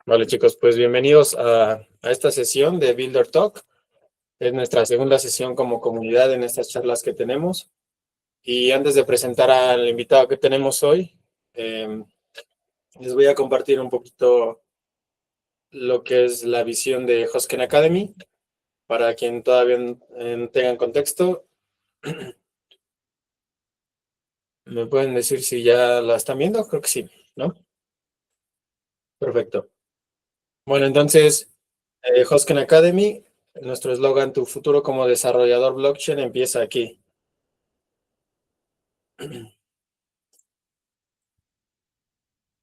Vale, chicos, pues bienvenidos a esta sesión de Builder Talk. Es nuestra segunda sesión como comunidad en estas charlas que tenemos. Y antes de presentar al invitado que tenemos hoy, les voy a compartir un poquito lo que es la visión de Hosken Academy. Para quien todavía no tenga en contexto, ¿me pueden decir si ya la están viendo? Creo que sí, ¿no? Perfecto. Bueno, entonces, Hosken Academy, nuestro eslogan, tu futuro como desarrollador blockchain, empieza aquí.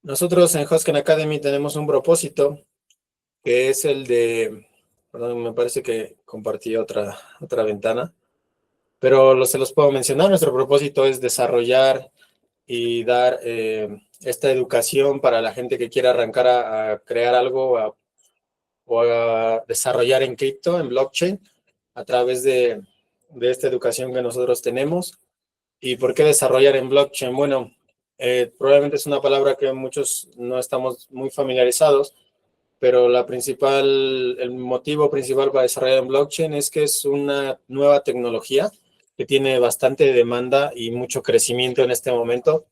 Nosotros en Hosken Academy tenemos un propósito que es el de, perdón, me parece que compartí otra ventana, pero se los puedo mencionar. Nuestro propósito es desarrollar y dar esta educación para la gente que quiera arrancar a crear algo o a desarrollar en cripto, en blockchain, a través de esta educación que nosotros tenemos. ¿Y por qué desarrollar en blockchain? Bueno, probablemente es una palabra que muchos no estamos muy familiarizados, pero el motivo principal para desarrollar en blockchain es que es una nueva tecnología que tiene bastante demanda y mucho crecimiento en este momento,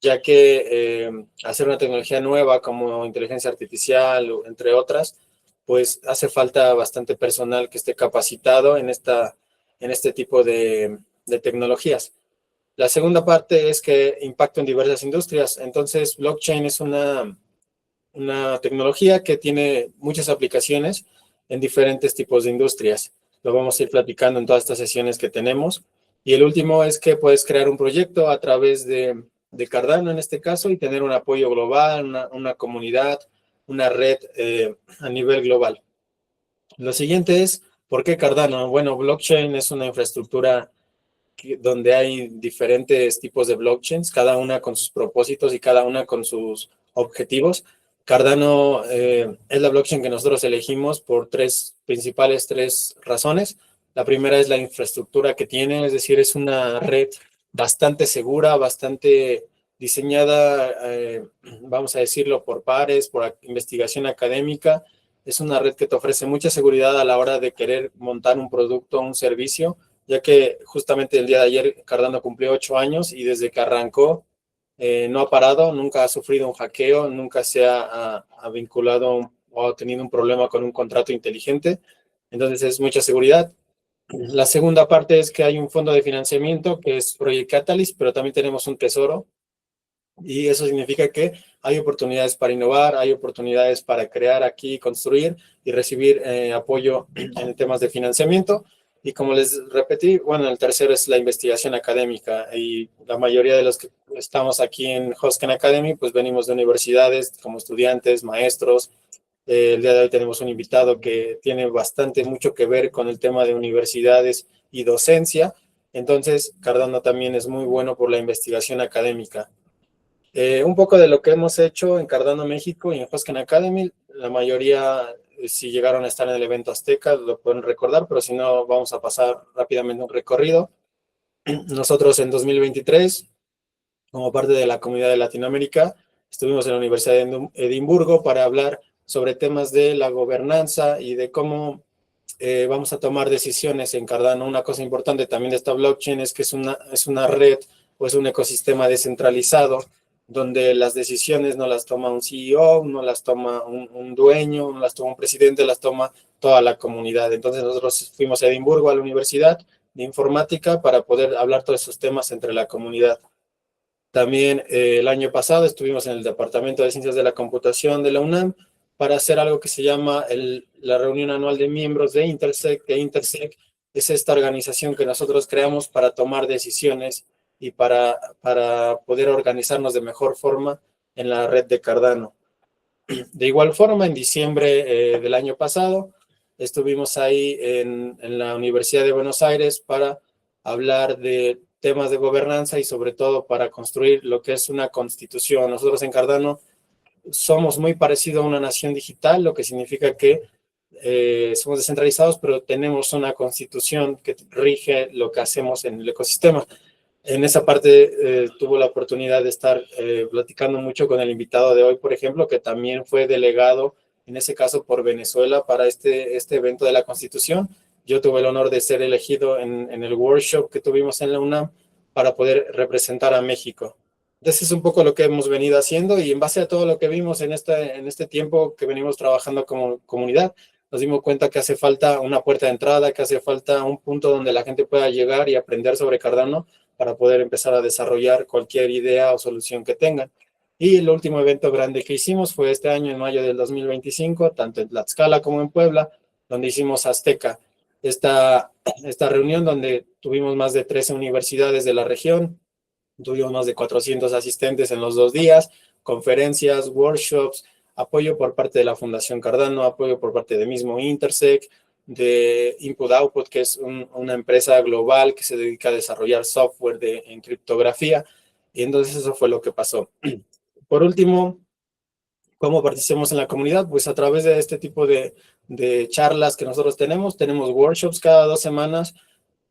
ya que hacer una tecnología nueva como inteligencia artificial, entre otras, pues hace falta bastante personal que esté capacitado en este tipo de tecnologías. La segunda parte es que impacta en diversas industrias. Entonces, blockchain es una tecnología que tiene muchas aplicaciones en diferentes tipos de industrias. Lo vamos a ir platicando en todas estas sesiones que tenemos. Y el último es que puedes crear un proyecto a través de Cardano en este caso y tener un apoyo global, una comunidad, una red a nivel global. Lo siguiente es, ¿por qué Cardano? Bueno, blockchain es una infraestructura donde hay diferentes tipos de blockchains, cada una con sus propósitos y cada una con sus objetivos. Cardano es la blockchain que nosotros elegimos por tres razones. La primera es la infraestructura que tiene, es decir, es una red bastante segura, bastante diseñada, vamos a decirlo, por pares, por investigación académica. Es una red que te ofrece mucha seguridad a la hora de querer montar un producto o un servicio, ya que justamente el día de ayer Cardano cumplió 8 años y desde que arrancó no ha parado, nunca ha sufrido un hackeo, nunca se ha vinculado o ha tenido un problema con un contrato inteligente. Entonces es mucha seguridad. La segunda parte es que hay un fondo de financiamiento que es Project Catalyst, pero también tenemos un tesoro y eso significa que hay oportunidades para innovar, hay oportunidades para crear aquí, construir y recibir apoyo en temas de financiamiento. Y como les repetí, bueno, el tercero es la investigación académica y la mayoría de los que estamos aquí en Hosken Academy, pues venimos de universidades como estudiantes, maestros. El día de hoy tenemos un invitado que tiene mucho que ver con el tema de universidades y docencia. Entonces, Cardano también es muy bueno por la investigación académica. Un poco de lo que hemos hecho en Cardano México y en Hosken Academy, la mayoría, si llegaron a estar en el evento Azteca, lo pueden recordar, pero si no, vamos a pasar rápidamente un recorrido. Nosotros en 2023, como parte de la comunidad de Latinoamérica, estuvimos en la Universidad de Edimburgo para hablar sobre temas de la gobernanza y de cómo vamos a tomar decisiones en Cardano. Una cosa importante también de esta blockchain es que es una red o es un ecosistema descentralizado donde las decisiones no las toma un CEO, no las toma un dueño, no las toma un presidente, las toma toda la comunidad. Entonces nosotros fuimos a Edimburgo, a la Universidad de Informática, para poder hablar todos esos temas entre la comunidad. También el año pasado estuvimos en el Departamento de Ciencias de la Computación de la UNAM para hacer algo que se llama la reunión anual de miembros de Intersec. Intersec es esta organización que nosotros creamos para tomar decisiones y para poder organizarnos de mejor forma en la red de Cardano. De igual forma, en diciembre del año pasado, estuvimos ahí en la Universidad de Buenos Aires para hablar de temas de gobernanza y sobre todo para construir lo que es una constitución. Nosotros en Cardano somos muy parecidos a una nación digital, lo que significa que somos descentralizados, pero tenemos una constitución que rige lo que hacemos en el ecosistema. En esa parte tuvo la oportunidad de estar platicando mucho con el invitado de hoy, por ejemplo, que también fue delegado, en ese caso por Venezuela, para este evento de la Constitución. Yo tuve el honor de ser elegido en el workshop que tuvimos en la UNAM para poder representar a México. Entonces es un poco lo que hemos venido haciendo y en base a todo lo que vimos en este tiempo que venimos trabajando como comunidad, nos dimos cuenta que hace falta una puerta de entrada, que hace falta un punto donde la gente pueda llegar y aprender sobre Cardano para poder empezar a desarrollar cualquier idea o solución que tengan. Y el último evento grande que hicimos fue este año, en mayo del 2025, tanto en Tlaxcala como en Puebla, donde hicimos Azteca, esta reunión donde tuvimos más de 13 universidades de la región, tuvimos más de 400 asistentes en los 2 días, conferencias, workshops, apoyo por parte de la Fundación Cardano, apoyo por parte de mismo Intersec, de Input Output, que es una empresa global que se dedica a desarrollar software en criptografía. Y entonces eso fue lo que pasó. Por último, ¿cómo participamos en la comunidad? Pues a través de este tipo de charlas que nosotros tenemos workshops cada 2 semanas.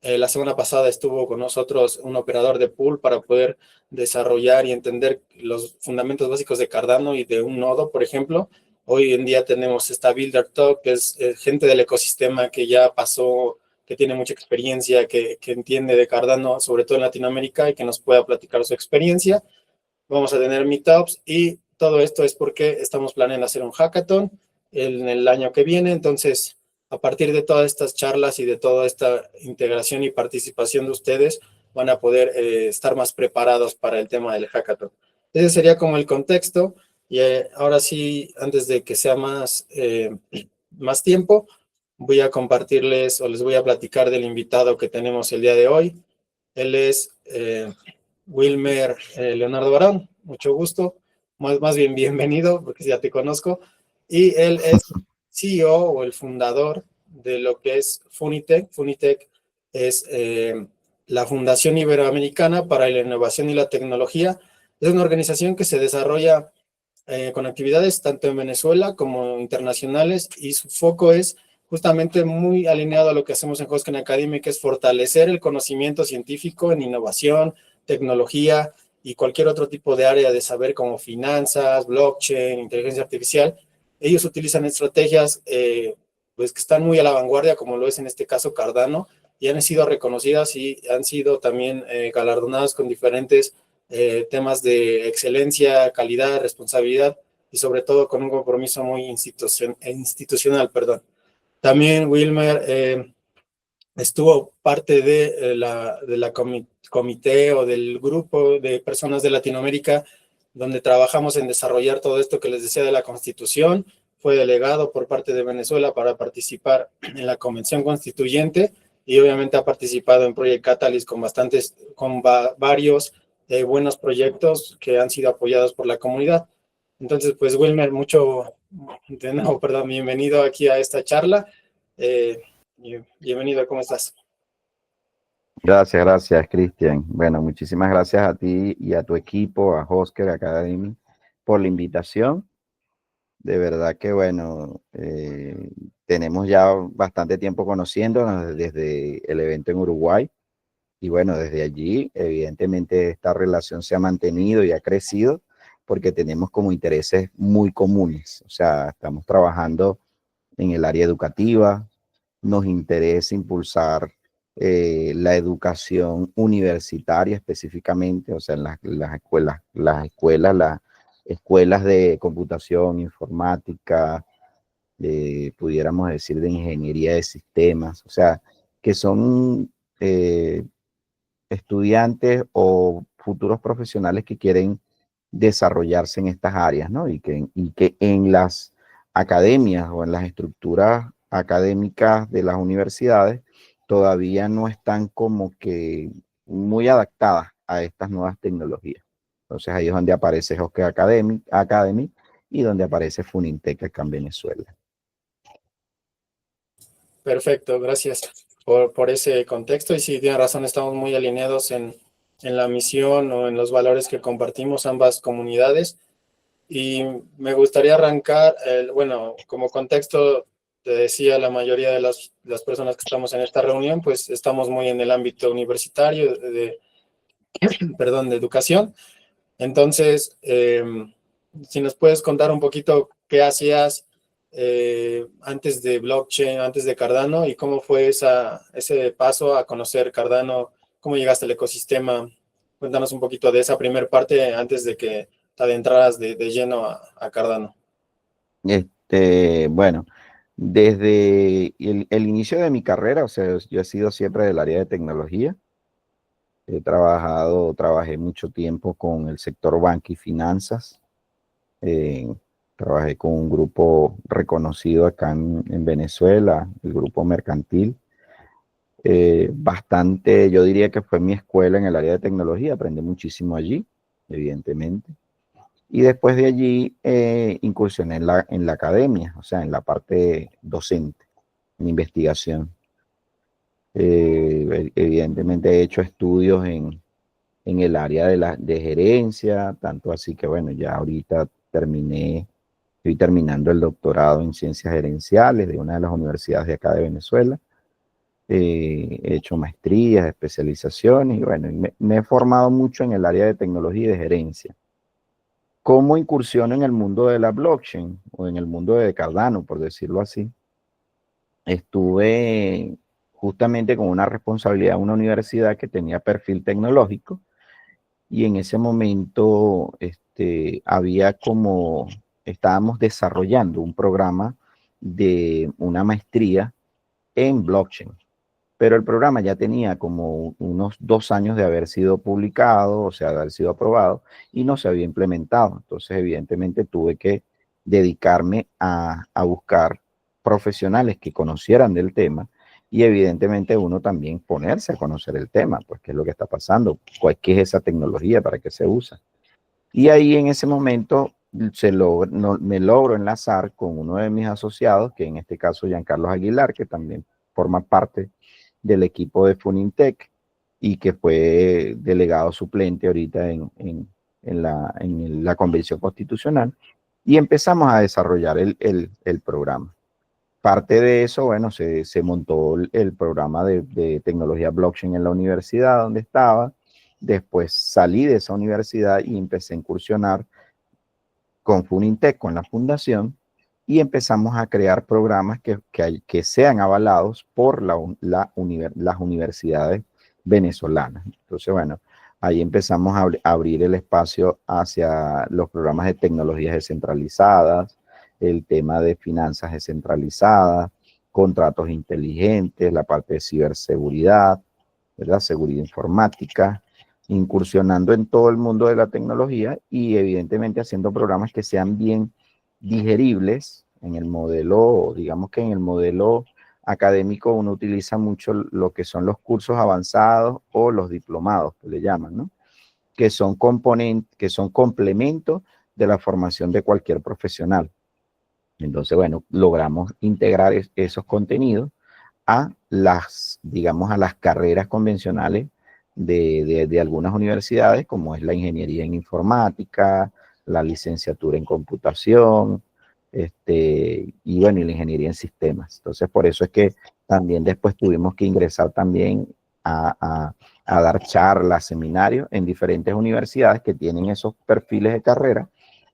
La semana pasada estuvo con nosotros un operador de pool para poder desarrollar y entender los fundamentos básicos de Cardano y de un nodo, por ejemplo. Hoy en día tenemos esta Builder Talk, que es gente del ecosistema que ya pasó, que tiene mucha experiencia, que entiende de Cardano, sobre todo en Latinoamérica, y que nos pueda platicar su experiencia. Vamos a tener meetups y todo esto es porque estamos planeando hacer un hackathon en el año que viene. Entonces, a partir de todas estas charlas y de toda esta integración y participación de ustedes, van a poder estar más preparados para el tema del hackathon. Ese sería como el contexto. Y ahora sí, antes de que sea más tiempo, voy a compartirles o les voy a platicar del invitado que tenemos el día de hoy. Él es Wilmer Leonardo Barón, mucho gusto, más bien bienvenido, porque ya te conozco, y él es CEO o el fundador de lo que es Funitech. Funitech es la Fundación Iberoamericana para la Innovación y la Tecnología. Es una organización que se desarrolla con actividades tanto en Venezuela como internacionales, y su foco es justamente muy alineado a lo que hacemos en Hosken Academy, que es fortalecer el conocimiento científico en innovación, tecnología y cualquier otro tipo de área de saber como finanzas, blockchain, inteligencia artificial. Ellos utilizan estrategias pues que están muy a la vanguardia, como lo es en este caso Cardano, y han sido reconocidas y han sido también galardonadas con diferentes temas de excelencia, calidad, responsabilidad y sobre todo con un compromiso muy institucional, perdón. También Wilmer estuvo parte de la comité o del grupo de personas de Latinoamérica donde trabajamos en desarrollar todo esto que les decía de la Constitución. Fue delegado por parte de Venezuela para participar en la Convención Constituyente y obviamente ha participado en Project Catalyst con varios buenos proyectos que han sido apoyados por la comunidad. Entonces, pues Wilmer, de nuevo, perdón, bienvenido aquí a esta charla. Bienvenido, ¿cómo estás? Gracias, Cristian. Bueno, muchísimas gracias a ti y a tu equipo, a Hosken Academy, por la invitación. De verdad que, bueno, tenemos ya bastante tiempo conociéndonos desde el evento en Uruguay. Y bueno, desde allí, evidentemente, esta relación se ha mantenido y ha crecido porque tenemos como intereses muy comunes. O sea, estamos trabajando en el área educativa, nos interesa impulsar la educación universitaria específicamente, o sea, en las escuelas de computación, informática, pudiéramos decir de ingeniería de sistemas, o sea, que son estudiantes o futuros profesionales que quieren desarrollarse en estas áreas, ¿no? Y que en las academias o en las estructuras académicas de las universidades todavía no están como que muy adaptadas a estas nuevas tecnologías. Entonces ahí es donde aparece Hosken Academy y donde aparece Funintech acá en Venezuela. Perfecto, gracias por ese contexto. Y sí, tiene razón, estamos muy alineados en la misión o en los valores que compartimos ambas comunidades. Y me gustaría arrancar, bueno, como contexto, te decía, la mayoría de las personas que estamos en esta reunión, pues estamos muy en el ámbito universitario perdón, de educación. Entonces, si nos puedes contar un poquito qué hacías antes de blockchain, antes de Cardano, y cómo fue ese paso a conocer Cardano, cómo llegaste al ecosistema. Cuéntanos un poquito de esa primera parte antes de que te adentraras de lleno a Cardano. Bueno, desde el inicio de mi carrera, o sea, yo he sido siempre del área de tecnología. Trabajé mucho tiempo con el sector banca y finanzas. Eh, Trabajé con un grupo reconocido acá en Venezuela, el Grupo Mercantil. Bastante, yo diría que fue mi escuela en el área de tecnología, aprendí muchísimo allí, evidentemente. Y después de allí incursioné en la academia, o sea, en la parte docente, en investigación. Evidentemente he hecho estudios en el área de gerencia, tanto así que bueno, ya ahorita estoy terminando el doctorado en ciencias gerenciales de una de las universidades de acá de Venezuela. He hecho maestrías, especializaciones y bueno, me he formado mucho en el área de tecnología y de gerencia. ¿Cómo incursiono en el mundo de la blockchain o en el mundo de Cardano, por decirlo así? Estuve justamente con una responsabilidad en una universidad que tenía perfil tecnológico y en ese momento estábamos desarrollando un programa de una maestría en blockchain, pero el programa ya tenía como unos 2 años de haber sido publicado, o sea, de haber sido aprobado, y no se había implementado. Entonces, evidentemente, tuve que dedicarme a buscar profesionales que conocieran del tema y evidentemente uno también ponerse a conocer el tema, pues qué es lo que está pasando, qué es esa tecnología, para qué se usa. Y ahí en ese momento me logro enlazar con uno de mis asociados, que en este caso Giancarlos Aguilar, que también forma parte del equipo de Funintech y que fue delegado suplente ahorita en la Convención Constitucional, y empezamos a desarrollar el programa. Parte de eso, bueno, se montó el programa de tecnología blockchain en la universidad donde estaba. Después salí de esa universidad y empecé a incursionar con Funintech, con la fundación, y empezamos a crear programas que sean avalados por las universidades venezolanas. Entonces, bueno, ahí empezamos a abrir el espacio hacia los programas de tecnologías descentralizadas, el tema de finanzas descentralizadas, contratos inteligentes, la parte de ciberseguridad, ¿verdad? Seguridad informática, incursionando en todo el mundo de la tecnología y evidentemente haciendo programas que sean bien digeribles en el modelo, digamos que en el modelo académico uno utiliza mucho lo que son los cursos avanzados o los diplomados, que le llaman, ¿no? Que son complementos de la formación de cualquier profesional. Entonces, bueno, logramos integrar esos contenidos digamos, a las carreras convencionales de algunas universidades, como es la ingeniería en informática, la licenciatura en computación, y bueno, y la ingeniería en sistemas. Entonces, por eso es que también después tuvimos que ingresar también a dar charlas, seminarios en diferentes universidades que tienen esos perfiles de carrera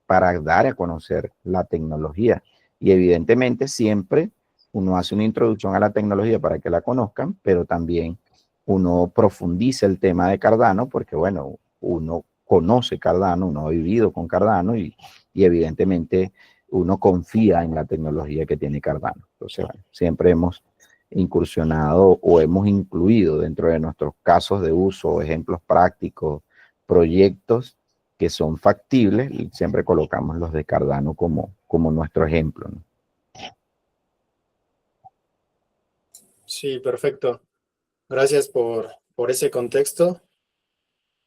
para dar a conocer la tecnología. Y evidentemente siempre uno hace una introducción a la tecnología para que la conozcan, pero también uno profundiza el tema de Cardano porque, bueno, uno conoce Cardano, uno ha vivido con Cardano y evidentemente uno confía en la tecnología que tiene Cardano. Entonces, bueno, siempre hemos incursionado o hemos incluido dentro de nuestros casos de uso, ejemplos prácticos, proyectos que son factibles y siempre colocamos los de Cardano como nuestro ejemplo, ¿no? Sí, perfecto. Gracias por ese contexto.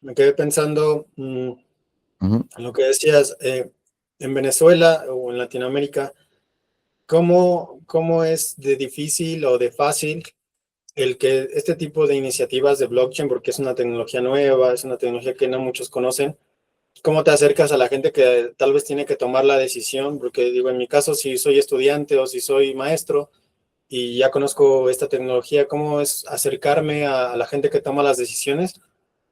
Me quedé pensando en lo que decías, en Venezuela o en Latinoamérica, ¿cómo es de difícil o de fácil el que este tipo de iniciativas de blockchain, porque es una tecnología nueva, es una tecnología que no muchos conocen, ¿Cómo te acercas a la gente que tal vez tiene que tomar la decisión? Porque digo, en mi caso, si soy estudiante o si soy maestro y ya conozco esta tecnología, ¿cómo es acercarme a la gente que toma las decisiones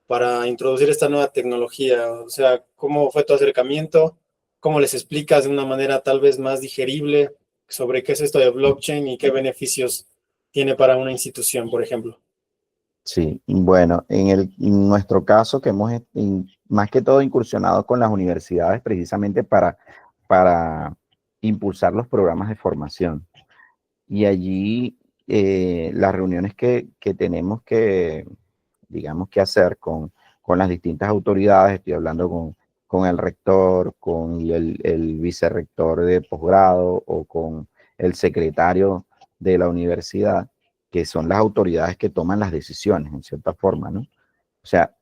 para introducir esta nueva tecnología? O sea, ¿cómo fue tu acercamiento? ¿Cómo les explicas de una manera tal vez más digerible sobre qué es esto de blockchain y qué beneficios tiene para una institución, por ejemplo? Sí, bueno, en nuestro caso que hemos más que todo incursionado con las universidades precisamente para impulsar los programas de formación. Y allí las reuniones que tenemos que, digamos, que hacer con las distintas autoridades, estoy hablando con el rector, con el vicerrector de posgrado o con el secretario de la universidad, que son las autoridades que toman las decisiones, en cierta forma, ¿no? O sea,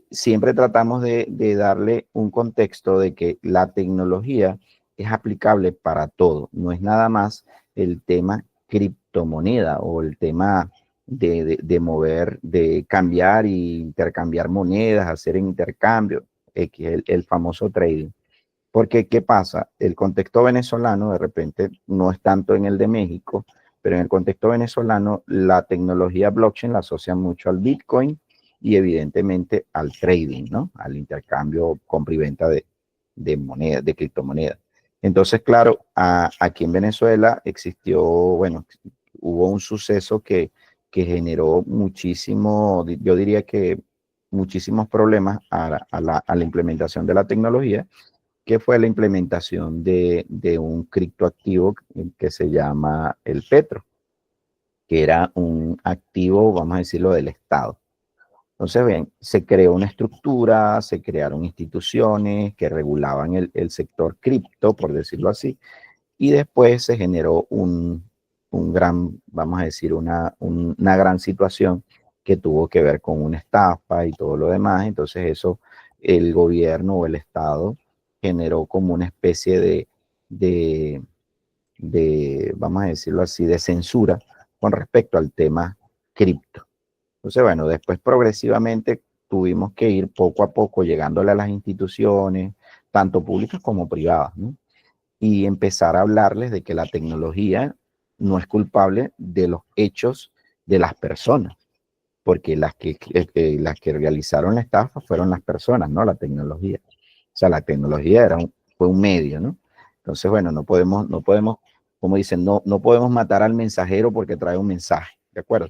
siempre tratamos de darle un contexto de que la tecnología es aplicable para todo, no es nada más el tema criptomoneda o el tema de mover, de cambiar e intercambiar monedas, hacer intercambio, el famoso trading. Porque, ¿qué pasa? El contexto venezolano de repente no es tanto en el de México, pero en el contexto venezolano la tecnología blockchain la asocian mucho al Bitcoin y evidentemente al trading, ¿no? Al intercambio, compra y venta de monedas, de criptomonedas. Entonces, claro, aquí en Venezuela existió, bueno, hubo un suceso que generó muchísimo, yo diría que muchísimos problemas a la implementación de la tecnología, que fue la implementación de un criptoactivo que se llama el Petro, que era un activo, vamos a decirlo, del Estado. Entonces, bien, se creó una estructura, se crearon instituciones que regulaban el sector cripto, por decirlo así, y después se generó un gran, vamos a decir, una gran situación que tuvo que ver con una estafa y todo lo demás. Entonces eso, el gobierno o el Estado generó como una especie de, vamos a decirlo así, de censura con respecto al tema cripto. Entonces, bueno, después progresivamente tuvimos que ir poco a poco llegándole a las instituciones, tanto públicas como privadas, ¿no? Y empezar a hablarles de que la tecnología no es culpable de los hechos de las personas, porque las que realizaron la estafa fueron las personas, no la tecnología. O sea, la tecnología fue un medio, ¿no? Entonces, bueno, no podemos, como dicen, no podemos matar al mensajero porque trae un mensaje, ¿de acuerdo?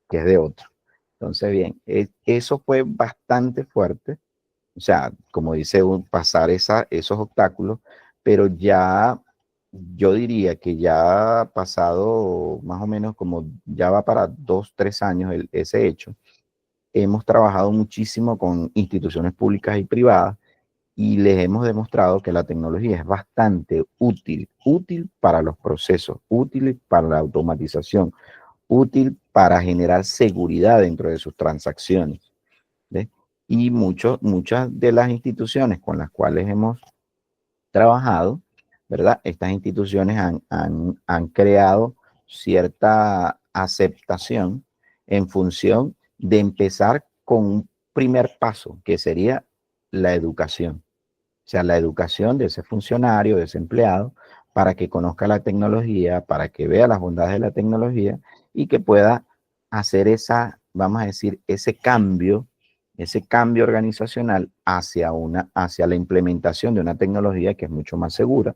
Que es de otro. Entonces, bien, eso fue bastante fuerte, o sea, como dice, pasar esos obstáculos, pero ya yo diría que ya ha pasado más o menos como ya va para 2, 3 años ese hecho. Hemos trabajado muchísimo con instituciones públicas y privadas y les hemos demostrado que la tecnología es bastante útil para los procesos, útil para la automatización, útil para generar seguridad dentro de sus transacciones. ¿Ves? Y muchas de las instituciones con las cuales hemos trabajado, ¿verdad? Estas instituciones han creado cierta aceptación en función de empezar con un primer paso, que sería la educación. O sea, la educación de ese funcionario, de ese empleado, para que conozca la tecnología, para que vea las bondades de la tecnología y que pueda hacer vamos a decir, ese cambio organizacional hacia la implementación de una tecnología que es mucho más segura,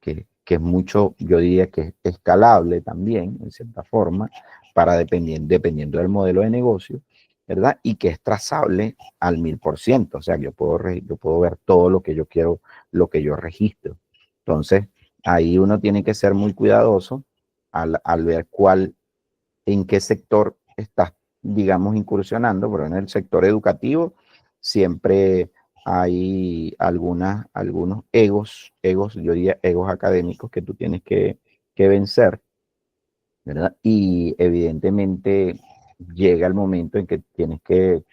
que es mucho, yo diría que es escalable también, en cierta forma, dependiendo del modelo de negocio, ¿verdad? Y que es trazable al 1000%. O sea, yo puedo ver todo lo que yo quiero, lo que yo registro. Entonces, ahí uno tiene que ser muy cuidadoso al ver en qué sector estás, digamos, incursionando, pero en el sector educativo siempre hay algunos egos, yo diría egos académicos que tú tienes que vencer, ¿verdad? Y evidentemente llega el momento en que tienes que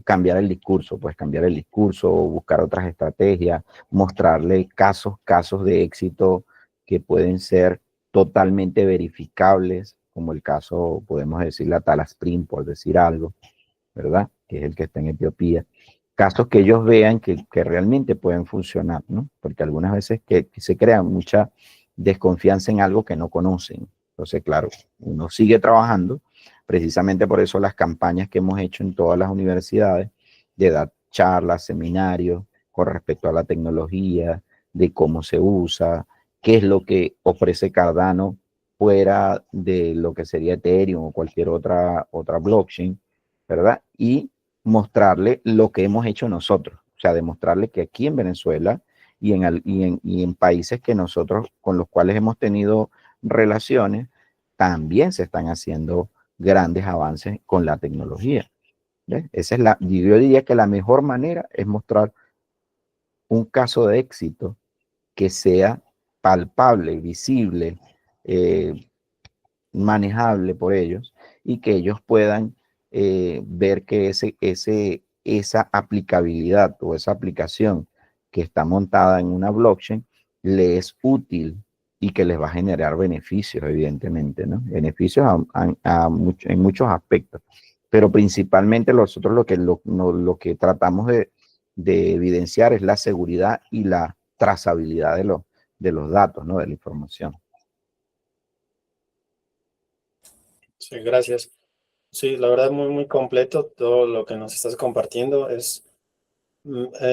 cambiar el discurso, pues cambiar el discurso, buscar otras estrategias, mostrarle casos de éxito que pueden ser totalmente verificables, como el caso, podemos decir, la Tala Sprint, por decir algo, ¿verdad? Que es el que está en Etiopía. casos que ellos vean que realmente pueden funcionar, ¿no? Porque algunas veces que se crea mucha desconfianza en algo que no conocen. Entonces, claro, uno sigue trabajando, precisamente por eso las campañas que hemos hecho en todas las universidades, de dar charlas, seminarios con respecto a la tecnología, de cómo se usa, qué es lo que ofrece Cardano fuera de lo que sería Ethereum o cualquier otra blockchain, ¿verdad? Y mostrarle lo que hemos hecho nosotros, o sea, demostrarle que aquí en Venezuela y en países que nosotros, con los cuales hemos tenido relaciones, también se están haciendo grandes avances con la tecnología. ¿Ves? Esa es yo diría que la mejor manera es mostrar un caso de éxito que sea palpable, visible, eh, manejable por ellos y que ellos puedan ver que esa aplicabilidad o esa aplicación que está montada en una blockchain le es útil y que les va a generar beneficios, evidentemente, ¿no? Beneficios en muchos aspectos, pero principalmente nosotros lo que tratamos de evidenciar es la seguridad y la trazabilidad de los datos, ¿no? De la información. Sí, gracias. Sí, la verdad muy completo todo lo que nos estás compartiendo.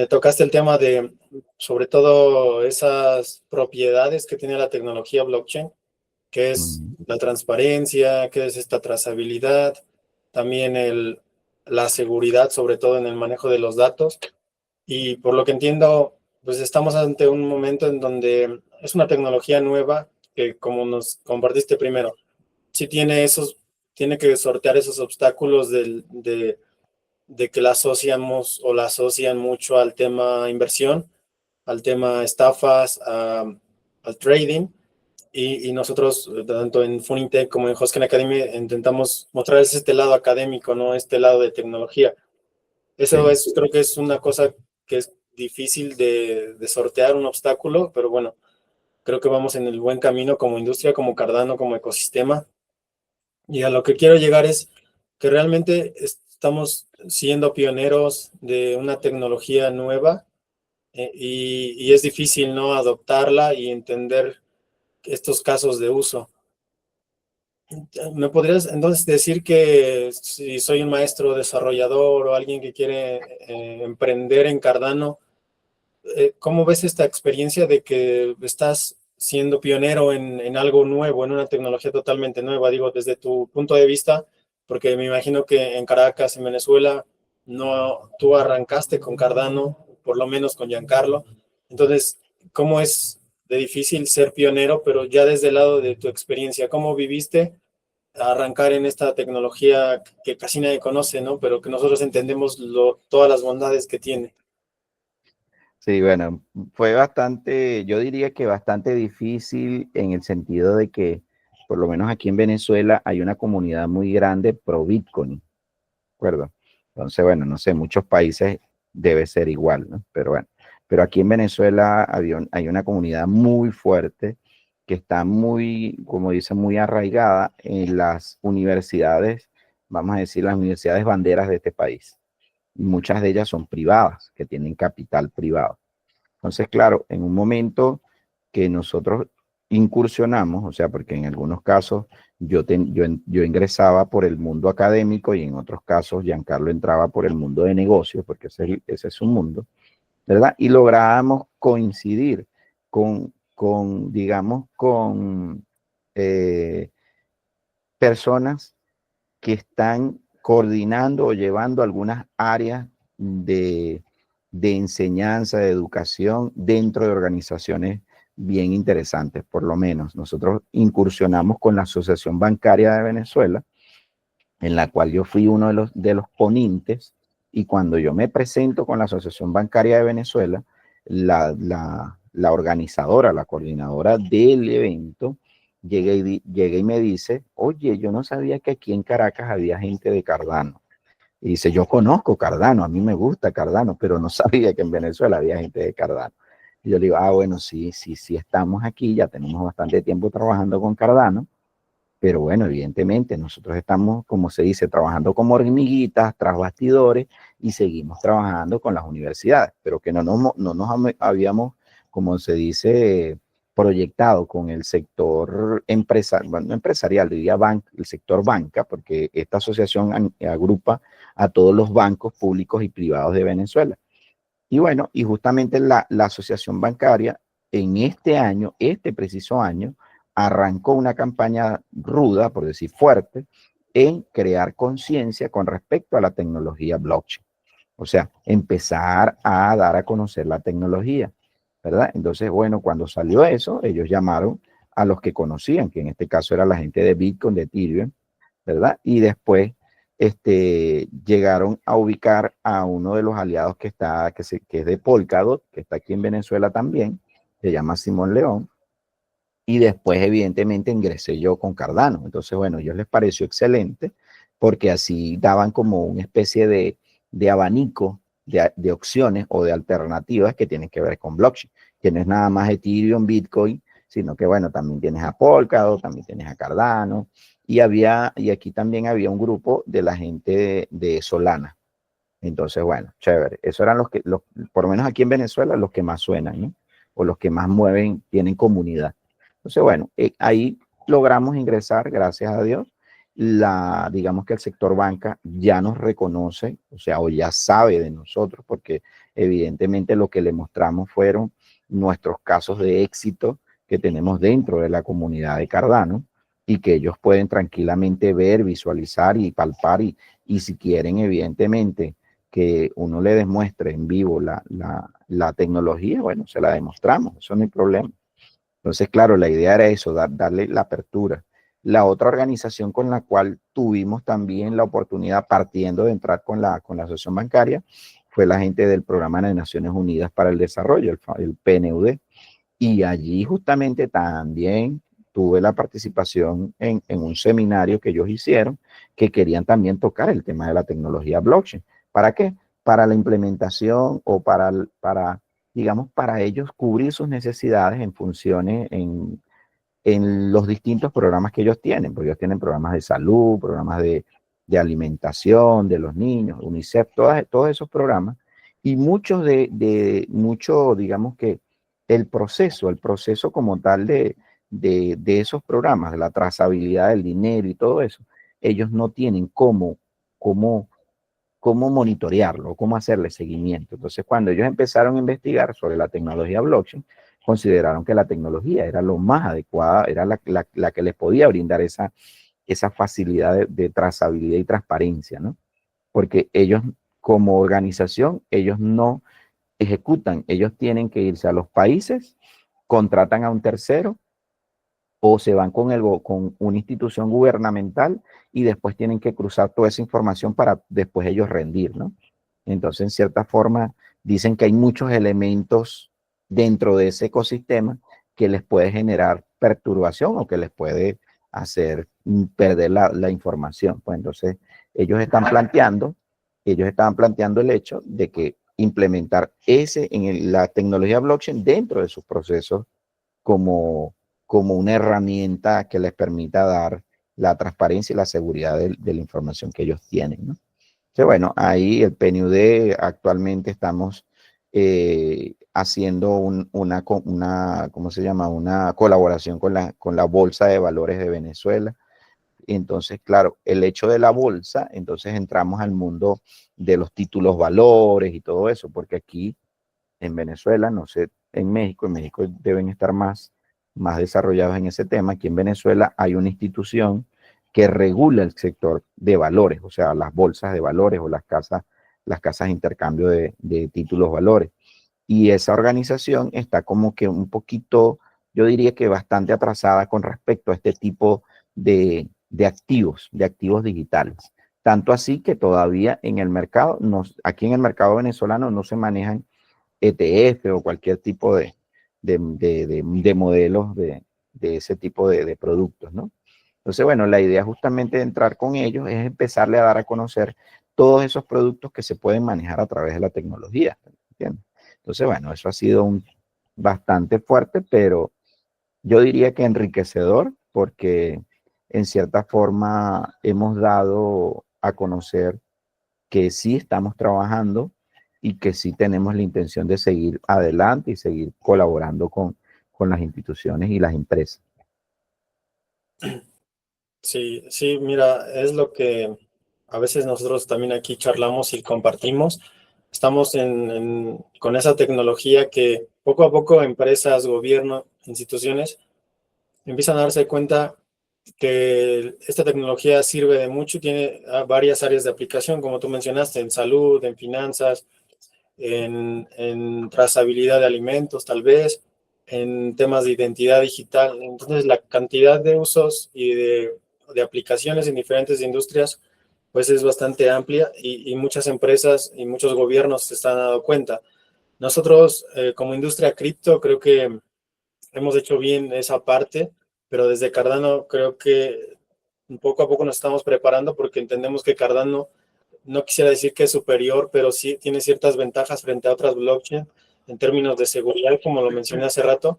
Tocaste el tema de, sobre todo, esas propiedades que tiene la tecnología blockchain, que es la transparencia, que es esta trazabilidad, también la seguridad, sobre todo en el manejo de los datos. Y por lo que entiendo, pues estamos ante un momento en donde es una tecnología nueva que, como nos compartiste primero, sí tiene que sortear esos obstáculos de que la asociamos o la asocian mucho al tema inversión, al tema estafas, al trading. Y nosotros, tanto en Funintech como en Hosken Academy, intentamos mostrar este lado académico, ¿no? Este lado de tecnología. Eso Sí. creo que es una cosa que es difícil de sortear, un obstáculo, pero bueno, creo que vamos en el buen camino como industria, como Cardano, como ecosistema. Y a lo que quiero llegar es que realmente estamos siendo pioneros de una tecnología nueva, y es difícil, ¿no? Adoptarla y entender estos casos de uso. ¿Me podrías entonces decir que si soy un maestro desarrollador o alguien que quiere emprender en Cardano, cómo ves esta experiencia de que estás siendo pionero en algo nuevo, en una tecnología totalmente nueva? Digo, desde tu punto de vista, porque me imagino que en Caracas, en Venezuela, no, tú arrancaste con Cardano, por lo menos con Giancarlo. Entonces, ¿cómo es de difícil ser pionero, pero ya desde el lado de tu experiencia, cómo viviste arrancar en esta tecnología que casi nadie conoce, ¿no? Pero que nosotros entendemos todas las bondades que tiene? Sí, bueno, fue bastante, yo diría que bastante difícil en el sentido de que, por lo menos aquí en Venezuela, hay una comunidad muy grande pro Bitcoin, ¿de acuerdo? Entonces, bueno, no sé, muchos países debe ser igual, ¿no? Pero bueno, pero aquí en Venezuela hay una comunidad muy fuerte que está muy, como dicen, muy arraigada en las universidades, vamos a decir, las universidades banderas de este país. Muchas de ellas son privadas, que tienen capital privado. Entonces, claro, en un momento que nosotros incursionamos, o sea, porque en algunos casos yo ingresaba por el mundo académico y en otros casos Giancarlo entraba por el mundo de negocios, porque ese es su mundo, ¿verdad? Y lográbamos coincidir digamos, con personas que están coordinando o llevando algunas áreas de, de enseñanza, de educación dentro de organizaciones bien interesantes. Por lo menos nosotros incursionamos con la Asociación Bancaria de Venezuela, en la cual yo fui uno de los ponentes, y cuando yo me presento con la Asociación Bancaria de Venezuela, la organizadora, la coordinadora del evento, llega y me dice, oye, yo no sabía que aquí en Caracas había gente de Cardano. Y dice, yo conozco Cardano, a mí me gusta Cardano, pero no sabía que en Venezuela había gente de Cardano. Y yo le digo, bueno, sí estamos aquí, ya tenemos bastante tiempo trabajando con Cardano, pero bueno, evidentemente nosotros estamos, como se dice, trabajando como hormiguitas, tras bastidores, y seguimos trabajando con las universidades, pero que no nos habíamos, como se dice, proyectado con el sector bueno, empresarial, diría el sector banca, porque esta asociación agrupa a todos los bancos públicos y privados de Venezuela. Y bueno, y justamente la asociación bancaria en este año, este preciso año, arrancó una campaña ruda, por decir fuerte, en crear conciencia con respecto a la tecnología blockchain. O sea, empezar a dar a conocer la tecnología, ¿verdad? Entonces, bueno, cuando salió eso, ellos llamaron a los que conocían, que en este caso era la gente de Bitcoin, de Ethereum, ¿verdad? Y después llegaron a ubicar a uno de los aliados que es de Polkadot, que está aquí en Venezuela también, se llama Simón León, y después evidentemente ingresé yo con Cardano. Entonces, bueno, a ellos les pareció excelente porque así daban como una especie de abanico de opciones o de alternativas que tienen que ver con blockchain, que no es nada más Ethereum, Bitcoin, sino que bueno, también tienes a Polkadot, también tienes a Cardano, y aquí también había un grupo de la gente de Solana. Entonces, bueno, chévere. Esos eran por lo menos aquí en Venezuela, los que más suenan, ¿no? O los que más mueven, tienen comunidad. Entonces, bueno, ahí logramos ingresar, gracias a Dios. Digamos que el sector banca ya nos reconoce, o sea, o ya sabe de nosotros, porque evidentemente lo que le mostramos fueron nuestros casos de éxito que tenemos dentro de la comunidad de Cardano y que ellos pueden tranquilamente ver, visualizar y palpar y si quieren, evidentemente, que uno le demuestre en vivo la tecnología, bueno, se la demostramos, eso no hay problema. Entonces, claro, la idea era eso, darle la apertura. La otra organización con la cual tuvimos también la oportunidad, partiendo de entrar con la asociación bancaria, fue la gente del Programa de Naciones Unidas para el Desarrollo, el PNUD. Y allí justamente también tuve la participación en un seminario que ellos hicieron, que querían también tocar el tema de la tecnología blockchain. ¿Para qué? Para la implementación o digamos, para ellos cubrir sus necesidades en funciones, en los distintos programas que ellos tienen, porque ellos tienen programas de salud, programas de alimentación de los niños, UNICEF, todos esos programas, y mucho, digamos que el proceso como tal de esos programas, de la trazabilidad del dinero y todo eso, ellos no tienen cómo monitorearlo, cómo hacerle seguimiento. Entonces, cuando ellos empezaron a investigar sobre la tecnología blockchain, consideraron que la tecnología era lo más adecuada, era la que les podía brindar esa facilidad de trazabilidad y transparencia, ¿no? Porque ellos, como organización, ellos no ejecutan, ellos tienen que irse a los países, contratan a un tercero o se van con una institución gubernamental y después tienen que cruzar toda esa información para después ellos rendir, ¿no? Entonces, en cierta forma, dicen que hay muchos elementos dentro de ese ecosistema que les puede generar perturbación o que les puede hacer perder la información. Pues entonces, ellos estaban planteando el hecho de que implementar la tecnología blockchain dentro de sus procesos como una herramienta que les permita dar la transparencia y la seguridad de la información que ellos tienen, ¿no? Entonces, bueno, ahí el PNUD actualmente estamos haciendo ¿cómo se llama? Una colaboración con la Bolsa de Valores de Venezuela. Entonces, claro, el hecho de la bolsa, entonces entramos al mundo de los títulos valores y todo eso, porque aquí en Venezuela, no sé, en México deben estar más desarrollados en ese tema. Aquí en Venezuela hay una institución que regula el sector de valores, o sea, las bolsas de valores o las casas de intercambio de títulos valores. Y esa organización está como que un poquito, yo diría que bastante atrasada con respecto a este tipo de activos digitales. Tanto así que todavía en el mercado, aquí en el mercado venezolano no se manejan ETF o cualquier tipo de modelos de ese tipo de productos, ¿no? Entonces, bueno, la idea justamente de entrar con ellos es empezarle a dar a conocer todos esos productos que se pueden manejar a través de la tecnología, ¿entiendes? Entonces, bueno, eso ha sido bastante fuerte, pero yo diría que enriquecedor, porque en cierta forma hemos dado a conocer que sí estamos trabajando y que sí tenemos la intención de seguir adelante y seguir colaborando con las instituciones y las empresas. Sí, sí, mira, es lo que a veces nosotros también aquí charlamos y compartimos. Estamos con esa tecnología que poco a poco empresas, gobierno, instituciones empiezan a darse cuenta que esta tecnología sirve de mucho, tiene varias áreas de aplicación, como tú mencionaste, en salud, en finanzas, en trazabilidad de alimentos, tal vez, en temas de identidad digital. Entonces, la cantidad de usos y de aplicaciones en diferentes industrias, pues es bastante amplia y muchas empresas y muchos gobiernos se están dando cuenta. Nosotros, como industria cripto, creo que hemos hecho bien esa parte, pero desde Cardano creo que poco a poco nos estamos preparando porque entendemos que Cardano, no quisiera decir que es superior, pero sí tiene ciertas ventajas frente a otras blockchain en términos de seguridad, como lo mencioné hace rato,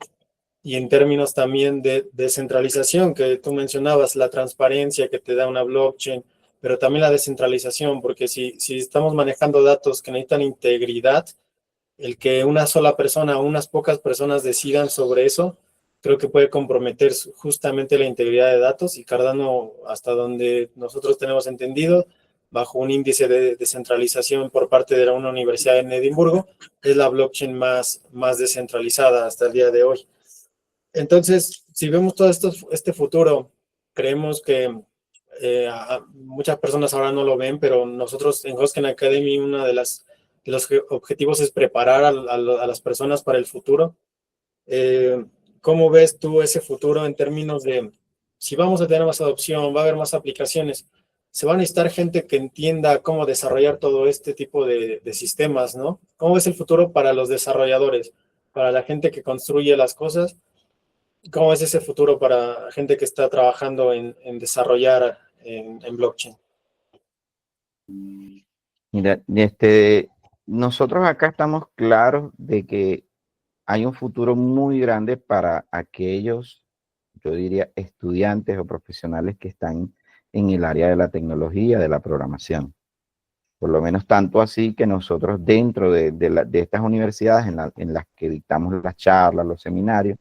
y en términos también de descentralización, que tú mencionabas, la transparencia que te da una blockchain, pero también la descentralización, porque si estamos manejando datos que necesitan integridad, el que una sola persona o unas pocas personas decidan sobre eso, creo que puede comprometer justamente la integridad de datos, y Cardano, hasta donde nosotros tenemos entendido, bajo un índice de descentralización por parte de una universidad en Edimburgo, es la blockchain más descentralizada hasta el día de hoy. Entonces, si vemos todo este futuro, creemos que muchas personas ahora no lo ven, pero nosotros en Hosken Academy, uno de los objetivos es preparar a las personas para el futuro. ¿Cómo ves tú ese futuro en términos de si vamos a tener más adopción, va a haber más aplicaciones? Se va a necesitar gente que entienda cómo desarrollar todo este tipo de sistemas, ¿no? ¿Cómo ves el futuro para los desarrolladores, para la gente que construye las cosas? ¿Cómo es ese futuro para gente que está trabajando en desarrollar en blockchain? Mira, nosotros acá estamos claros de que hay un futuro muy grande para aquellos, yo diría, estudiantes o profesionales que están en el área de la tecnología, de la programación. Por lo menos tanto así que nosotros dentro de estas universidades en las que dictamos las charlas, los seminarios,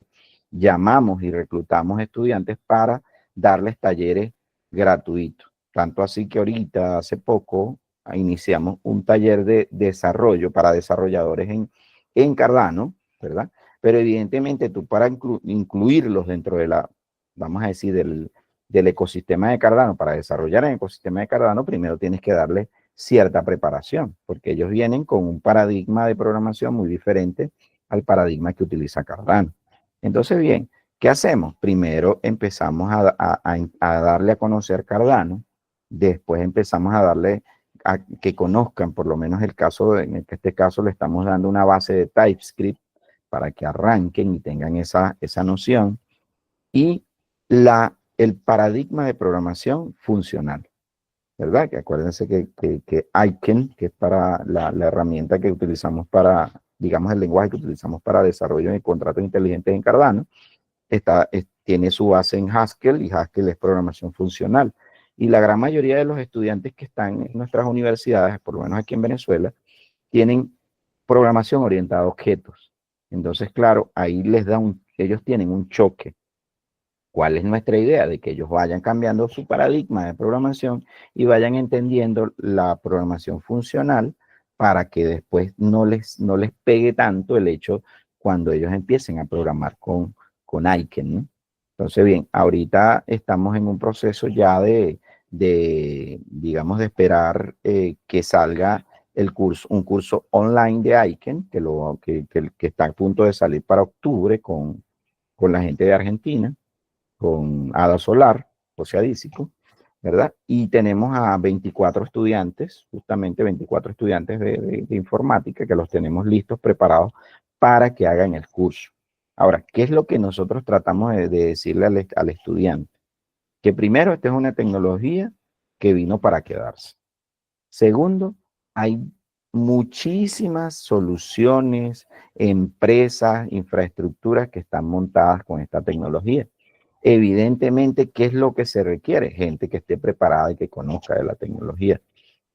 llamamos y reclutamos estudiantes para darles talleres gratuitos. Tanto así que ahorita, hace poco, iniciamos un taller de desarrollo para desarrolladores en Cardano, ¿verdad? Pero evidentemente tú para incluirlos dentro de vamos a decir, del ecosistema de Cardano, para desarrollar el ecosistema de Cardano, primero tienes que darle cierta preparación, porque ellos vienen con un paradigma de programación muy diferente al paradigma que utiliza Cardano. Entonces, bien, ¿qué hacemos? Primero empezamos a darle a conocer Cardano, después empezamos a darle a que conozcan, por lo menos el caso, en este caso le estamos dando una base de TypeScript para que arranquen y tengan esa noción, y el paradigma de programación funcional, ¿verdad? Que acuérdense que Aiken, que es para la herramienta que utilizamos para, digamos, el lenguaje que utilizamos para desarrollo de contratos inteligentes en Cardano, tiene su base en Haskell, y Haskell es programación funcional. Y la gran mayoría de los estudiantes que están en nuestras universidades, por lo menos aquí en Venezuela, tienen programación orientada a objetos. Entonces, claro, ahí ellos tienen un choque. ¿Cuál es nuestra idea? De que ellos vayan cambiando su paradigma de programación y vayan entendiendo la programación funcional, para que después no les pegue tanto el hecho cuando ellos empiecen a programar con Aiken, ¿no? Entonces, bien, ahorita estamos en un proceso ya digamos, de esperar que salga un curso online de Aiken, que está a punto de salir para octubre con la gente de Argentina, con Ada Solar, José Adísico, ¿verdad? Y tenemos a 24 estudiantes, justamente 24 estudiantes de informática, que los tenemos listos, preparados para que hagan el curso. Ahora, ¿qué es lo que nosotros tratamos de decirle al estudiante? Que primero, esta es una tecnología que vino para quedarse. Segundo, hay muchísimas soluciones, empresas, infraestructuras que están montadas con esta tecnología. Evidentemente, ¿qué es lo que se requiere? Gente que esté preparada y que conozca de la tecnología,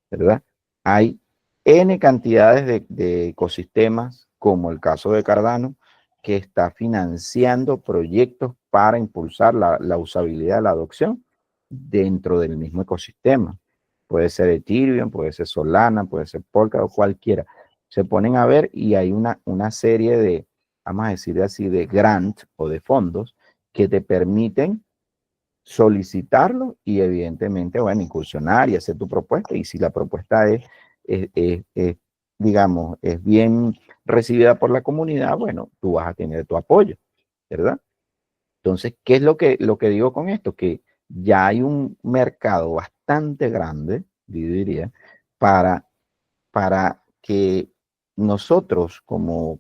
¿verdad? hay N cantidades de ecosistemas, como el caso de Cardano, que está financiando proyectos para impulsar la usabilidad, la adopción dentro del mismo ecosistema. Puede ser Ethereum, puede ser Solana, puede ser Polkadot, cualquiera. Se ponen a ver y hay una serie de, vamos a decir así, de grant o de fondos que te permiten solicitarlo y evidentemente, bueno, incursionar y hacer tu propuesta. Y si la propuesta es, digamos, es bien recibida por la comunidad, bueno, tú vas a tener tu apoyo, ¿verdad? Entonces, ¿qué es lo que digo con esto? Que ya hay un mercado bastante grande, yo diría, para, para que nosotros como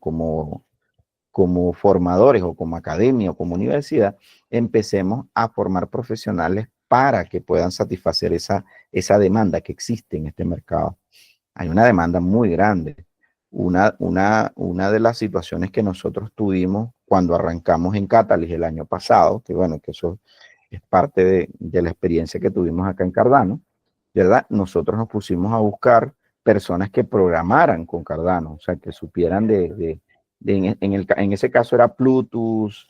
formadores o como academia o como universidad, empecemos a formar profesionales para que puedan satisfacer esa demanda que existe en este mercado. Hay una demanda muy grande. Una de las situaciones que nosotros tuvimos cuando arrancamos en Catalyst el año pasado, que bueno, que eso es parte de la experiencia que tuvimos acá en Cardano, ¿verdad? Nosotros nos pusimos a buscar personas que programaran con Cardano, o sea, que supieran en ese caso era Plutus,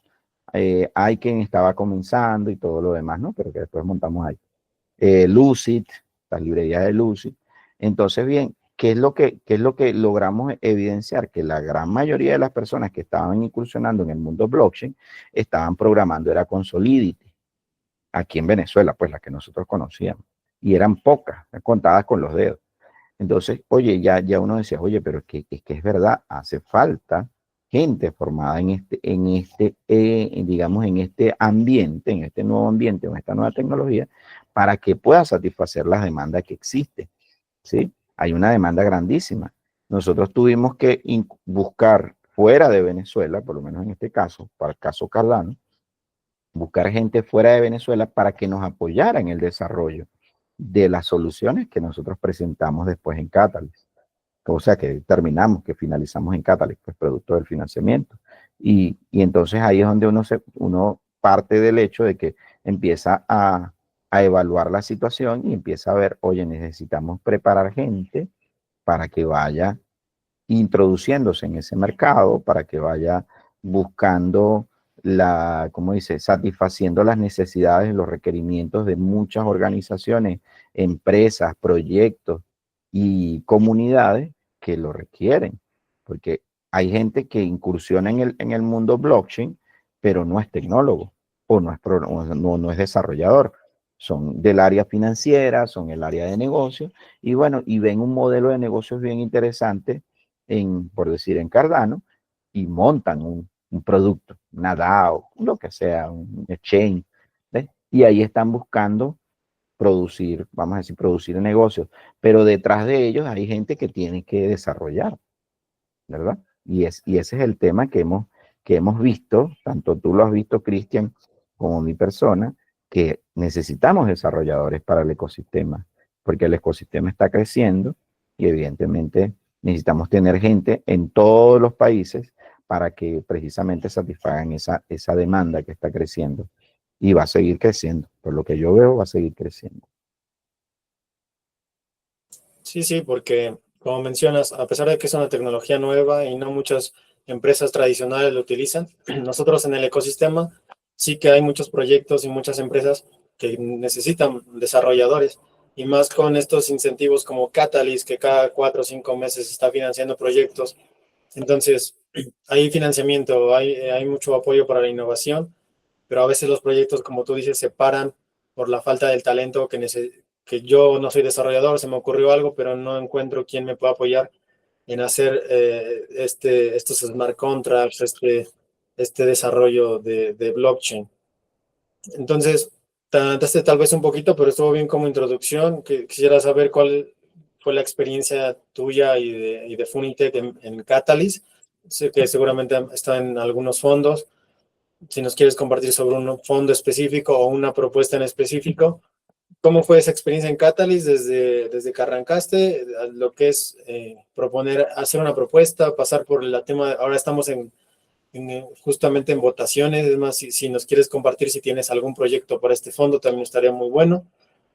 Aiken estaba comenzando y todo lo demás, ¿no? Pero que después montamos ahí. Lucid, las librerías de Lucid. Entonces, bien, ¿qué es lo que logramos evidenciar? Que la gran mayoría de las personas que estaban incursionando en el mundo blockchain estaban programando, era con Solidity, aquí en Venezuela, pues las que nosotros conocíamos. Y eran pocas, contadas con los dedos. Entonces, oye, ya uno decía, oye, pero es que es verdad, hace falta gente formada digamos, en este ambiente, en este nuevo ambiente, en esta nueva tecnología, para que pueda satisfacer las demandas que existen, ¿sí? Hay una demanda grandísima. Nosotros tuvimos que buscar fuera de Venezuela, por lo menos en este caso, para el caso Cardano, buscar gente fuera de Venezuela para que nos apoyara en el desarrollo de las soluciones que nosotros presentamos después en Catalyst. O sea, que terminamos, que finalizamos en Catalyst, pues producto del financiamiento. Y entonces ahí es donde uno parte del hecho de que empieza a evaluar la situación y empieza a ver, oye, necesitamos preparar gente para que vaya introduciéndose en ese mercado, para que vaya buscando ¿cómo dice? Satisfaciendo las necesidades y los requerimientos de muchas organizaciones, empresas, proyectos y comunidades que lo requieren. Porque hay gente que incursiona en el mundo blockchain, pero no es tecnólogo o no es desarrollador. Son del área financiera, son el área de negocios y bueno, y ven un modelo de negocios bien interesante por decir, en Cardano, y montan un producto, una DAO, lo que sea, un exchange, ¿ves? Y ahí están buscando producir, vamos a decir, producir negocios, pero detrás de ellos hay gente que tiene que desarrollar, ¿verdad? Y ese es el tema que hemos visto, tanto tú lo has visto, Cristian, como mi persona, que necesitamos desarrolladores para el ecosistema, porque el ecosistema está creciendo y evidentemente necesitamos tener gente en todos los países para que precisamente satisfagan esa demanda que está creciendo. Y va a seguir creciendo, por lo que yo veo, va a seguir creciendo. Sí, sí, porque como mencionas, a pesar de que es una tecnología nueva y no muchas empresas tradicionales lo utilizan, nosotros en el ecosistema sí que hay muchos proyectos y muchas empresas que necesitan desarrolladores y más con estos incentivos como Catalyst, que cada 4 o 5 meses está financiando proyectos. Entonces, hay financiamiento, hay mucho apoyo para la innovación, pero a veces los proyectos, como tú dices, se paran por la falta del talento que yo no soy desarrollador, se me ocurrió algo, pero no encuentro quién me pueda apoyar en hacer estos smart contracts, este desarrollo de blockchain. Entonces, te adelantaste tal vez un poquito, pero estuvo bien como introducción. Quisiera saber cuál fue la experiencia tuya y de Funitech en Catalyst. Sé que seguramente está en algunos fondos. Si nos quieres compartir sobre un fondo específico o una propuesta en específico, ¿cómo fue esa experiencia en Catalyst desde que arrancaste? Lo que es proponer, hacer una propuesta, pasar por el tema, ahora estamos justamente en votaciones, es más, si nos quieres compartir si tienes algún proyecto para este fondo, también estaría muy bueno.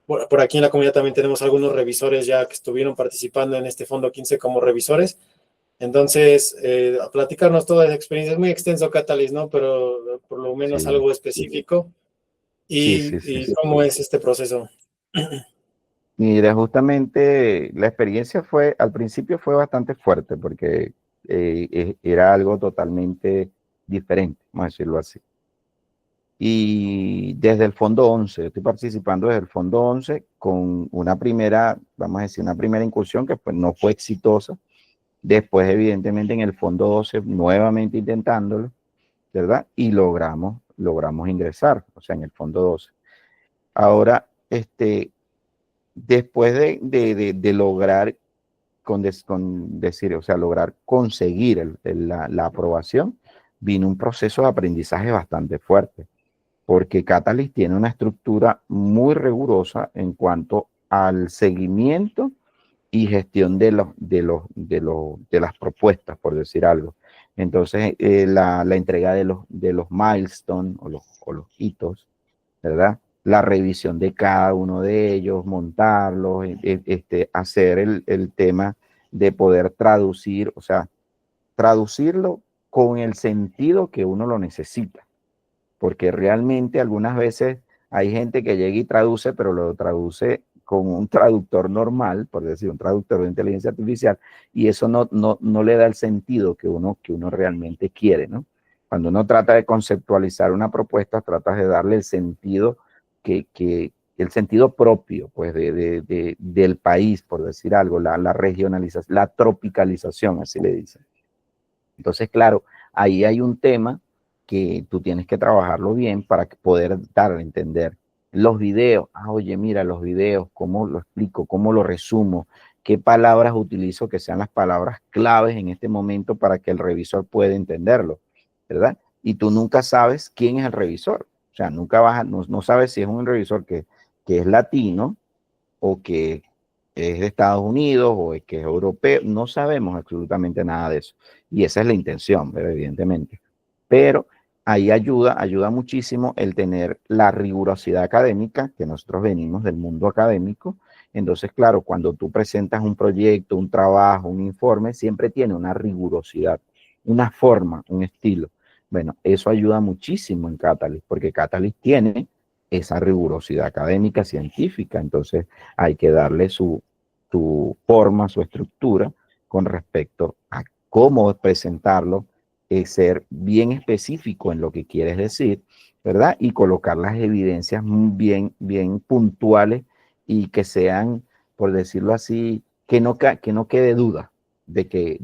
por aquí en la comunidad también tenemos algunos revisores ya que estuvieron participando en este Fondo 15 como revisores. Entonces, a platicarnos toda esa experiencia. Es muy extenso, Catalyst, ¿no? Pero por lo menos Sí, algo específico. sí, sí, sí. Y cómo es este proceso. Mira, justamente la experiencia fue, al principio fue bastante fuerte porque era algo totalmente diferente, vamos a decirlo así. Y desde el Fondo 11, yo estoy participando desde el Fondo 11 con una primera, vamos a decir, una primera incursión que pues no fue exitosa. Después, evidentemente, en el Fondo 12, nuevamente intentándolo, ¿verdad? Y logramos ingresar, o sea, en el Fondo 12. Ahora, después de lograr con decir, o sea, lograr conseguir la aprobación, vino un proceso de aprendizaje bastante fuerte, porque Catalyst tiene una estructura muy rigurosa en cuanto al seguimiento y gestión de las propuestas, por decir algo. Entonces, la entrega de los milestones o los hitos, ¿verdad? La revisión de cada uno de ellos, montarlos, hacer el tema de poder traducir, o sea, traducirlo con el sentido que uno lo necesita, porque realmente algunas veces hay gente que llega y traduce, pero lo traduce con un traductor normal, por decir, un traductor de inteligencia artificial, y eso no le da el sentido que uno realmente quiere, ¿no? Cuando uno trata de conceptualizar una propuesta, trata de darle el sentido el sentido propio, pues, del país, por decir algo, la regionalización, la tropicalización, así le dicen. Entonces, claro, ahí hay un tema que tú tienes que trabajarlo bien para poder dar a entender. Los videos, oye, mira, los videos, cómo lo explico, cómo lo resumo, qué palabras utilizo que sean las palabras claves en este momento para que el revisor pueda entenderlo, ¿verdad? Y tú nunca sabes quién es el revisor. O sea, nunca no sabes si es un revisor que es latino o que es de Estados Unidos o que es europeo, no sabemos absolutamente nada de eso. Y esa es la intención, ¿verdad? Evidentemente. Pero ahí ayuda muchísimo el tener la rigurosidad académica, que nosotros venimos del mundo académico. Entonces, claro, cuando tú presentas un proyecto, un trabajo, un informe, siempre tiene una rigurosidad, una forma, un estilo. Bueno, eso ayuda muchísimo en Catalyst, porque Catalyst tiene esa rigurosidad académica, científica. Entonces, hay que darle su forma, su estructura con respecto a cómo presentarlo, ser bien específico en lo que quieres decir, ¿verdad? Y colocar las evidencias bien puntuales y que sean, por decirlo así, que no quede duda de que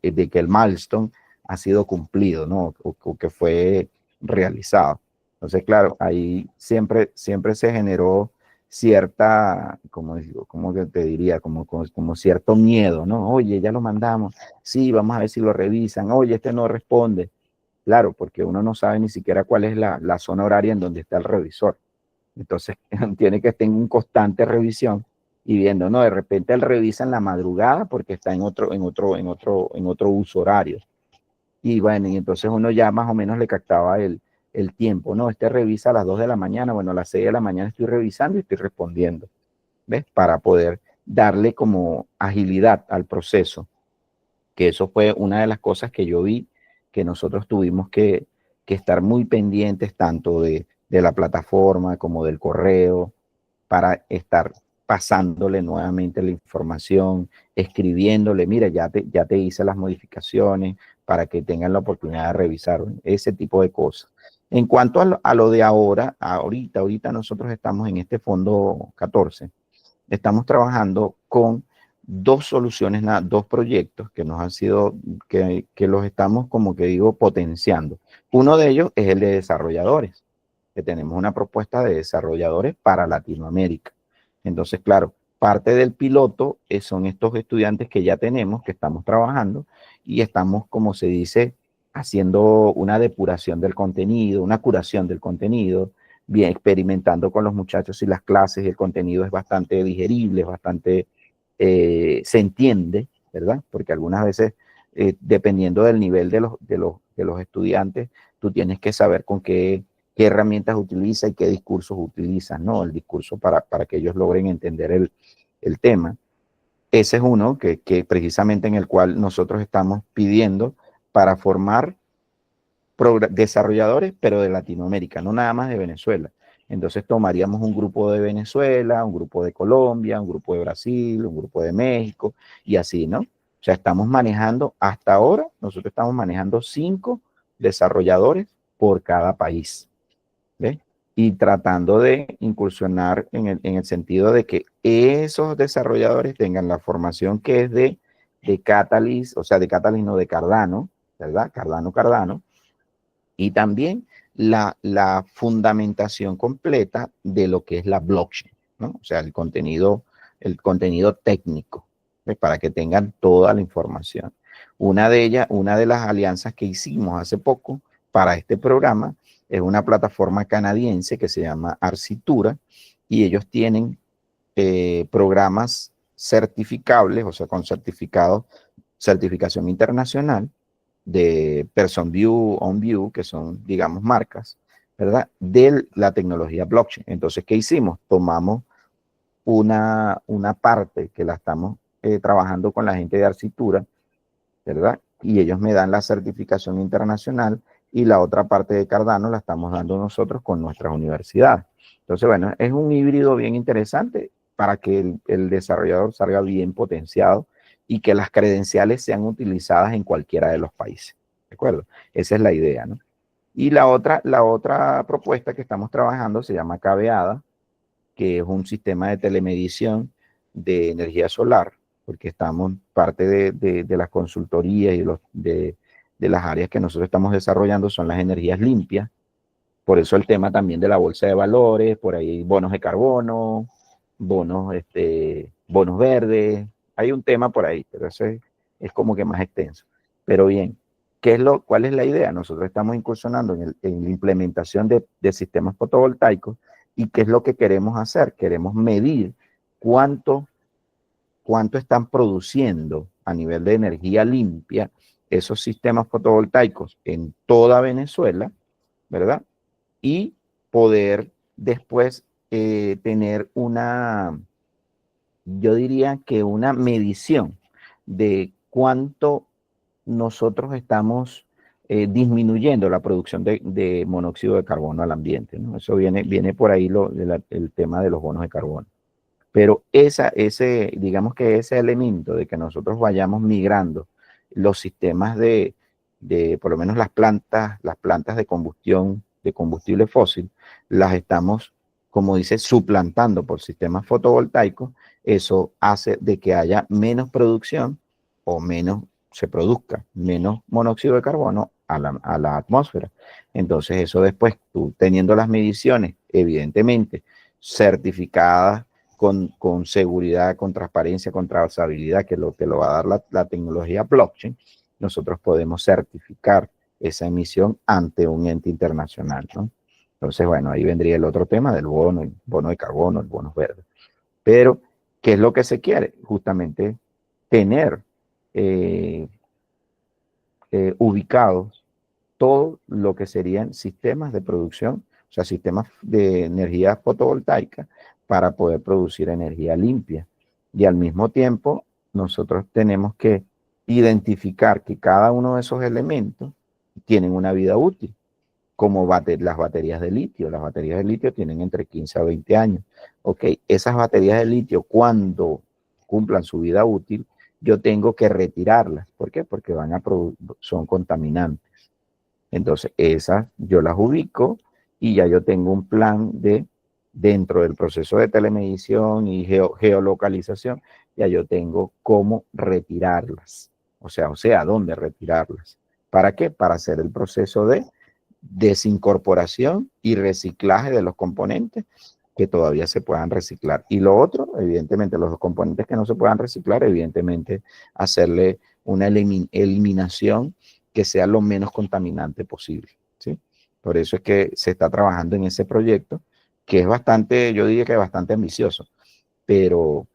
el milestone ha sido cumplido, ¿no? O que fue realizado. Entonces, claro, ahí siempre se generó cierta, como que te diría, como cierto miedo, ¿no? Oye, ya lo mandamos, sí, vamos a ver si lo revisan, oye, este no responde. Claro, porque uno no sabe ni siquiera cuál es la zona horaria en donde está el revisor. Entonces, tiene que estar en constante revisión y viendo, ¿no? De repente él revisa en la madrugada porque está en otro uso horario. Y bueno, y entonces uno ya más o menos le captaba el tiempo, ¿no? Este revisa a las 2 de la mañana, bueno, a las 6 de la mañana estoy revisando y estoy respondiendo, ¿ves? Para poder darle como agilidad al proceso, que eso fue una de las cosas que yo vi, que nosotros tuvimos que estar muy pendientes tanto de la plataforma como del correo, para estar pasándole nuevamente la información, escribiéndole, mira, ya te hice las modificaciones para que tengan la oportunidad de revisar ese tipo de cosas. En cuanto a lo de ahorita nosotros estamos en este fondo 14, estamos trabajando con dos soluciones, dos proyectos que nos han sido, que los estamos, como que digo, potenciando. Uno de ellos es el de desarrolladores, que tenemos una propuesta de desarrolladores para Latinoamérica. Entonces, claro, parte del piloto son estos estudiantes que ya tenemos, que estamos trabajando y estamos, como se dice, haciendo una depuración del contenido, una curación del contenido, bien experimentando con los muchachos si las clases y el contenido es bastante digerible, se entiende, ¿verdad? Porque algunas veces, dependiendo del nivel de los estudiantes, tú tienes que saber con qué qué herramientas utiliza y qué discursos utiliza, ¿no? El discurso para que ellos logren entender el tema. Ese es uno que precisamente en el cual nosotros estamos pidiendo para formar desarrolladores, pero de Latinoamérica, no nada más de Venezuela. Entonces tomaríamos un grupo de Venezuela, un grupo de Colombia, un grupo de Brasil, un grupo de México y así, ¿no? O sea, estamos manejando, hasta ahora, nosotros estamos manejando 5 desarrolladores por cada país, ¿ves? Y tratando de incursionar en el sentido de que esos desarrolladores tengan la formación que es de Catalyst, o sea, de Catalyst no, de Cardano, ¿verdad? Cardano, y también la fundamentación completa de lo que es la blockchain, ¿no? O sea, el contenido técnico, ¿ves? Para que tengan toda la información. Una de las alianzas que hicimos hace poco para este programa es una plataforma canadiense que se llama Arcitura y ellos tienen programas certificables, o sea, con certificación internacional de PersonVue, OnView, que son, digamos, marcas, ¿verdad? De la tecnología blockchain. Entonces, ¿qué hicimos? Tomamos una parte que la estamos trabajando con la gente de Arcitura, ¿verdad? Y ellos me dan la certificación internacional y la otra parte de Cardano la estamos dando nosotros con nuestras universidades. Entonces, bueno, es un híbrido bien interesante para que el desarrollador salga bien potenciado y que las credenciales sean utilizadas en cualquiera de los países. ¿De acuerdo? Esa es la idea, ¿no? Y la otra propuesta que estamos trabajando se llama Caveada, que es un sistema de telemedición de energía solar, porque estamos parte de las consultorías y de las áreas que nosotros estamos desarrollando son las energías limpias. Por eso el tema también de la bolsa de valores, por ahí bonos de carbono, bonos verdes. Hay un tema por ahí, pero ese es como que más extenso. Pero bien, ¿cuál es la idea? Nosotros estamos incursionando en la implementación de sistemas fotovoltaicos. ¿Y qué es lo que queremos hacer? Queremos medir cuánto están produciendo a nivel de energía limpia esos sistemas fotovoltaicos en toda Venezuela, ¿verdad? Y poder después tener yo diría que una medición de cuánto nosotros estamos disminuyendo la producción de monóxido de carbono al ambiente, ¿no? Eso viene por ahí el tema de los bonos de carbono. Pero digamos que ese elemento de que nosotros vayamos migrando los sistemas por lo menos las plantas de combustión, de combustible fósil, las estamos, como dice, suplantando por sistemas fotovoltaicos, eso hace de que haya menos producción o se produzca menos monóxido de carbono a la atmósfera. Entonces eso después, tú teniendo las mediciones, evidentemente, certificadas con seguridad, con transparencia, con trazabilidad, que lo va a dar la tecnología blockchain, nosotros podemos certificar esa emisión ante un ente internacional, ¿no? Entonces, bueno, ahí vendría el otro tema del bono, el bono de carbono, el bono verde. Pero, ¿qué es lo que se quiere? Justamente tener ubicados todo lo que serían sistemas de producción, o sea, sistemas de energía fotovoltaica para poder producir energía limpia. Y al mismo tiempo, nosotros tenemos que identificar que cada uno de esos elementos tienen una vida útil, como las baterías de litio. Las baterías de litio tienen entre 15 a 20 años. Ok, esas baterías de litio, cuando cumplan su vida útil, yo tengo que retirarlas. ¿Por qué? Porque son contaminantes. Entonces, esas yo las ubico y ya yo tengo un plan dentro del proceso de telemedición y geolocalización, ya yo tengo cómo retirarlas. O sea, dónde retirarlas. ¿Para qué? Para hacer el proceso de desincorporación y reciclaje de los componentes que todavía se puedan reciclar. Y lo otro, evidentemente, los componentes que no se puedan reciclar, evidentemente, hacerle una eliminación que sea lo menos contaminante posible, ¿sí? Por eso es que se está trabajando en ese proyecto, que es bastante, yo diría que es bastante ambicioso, pero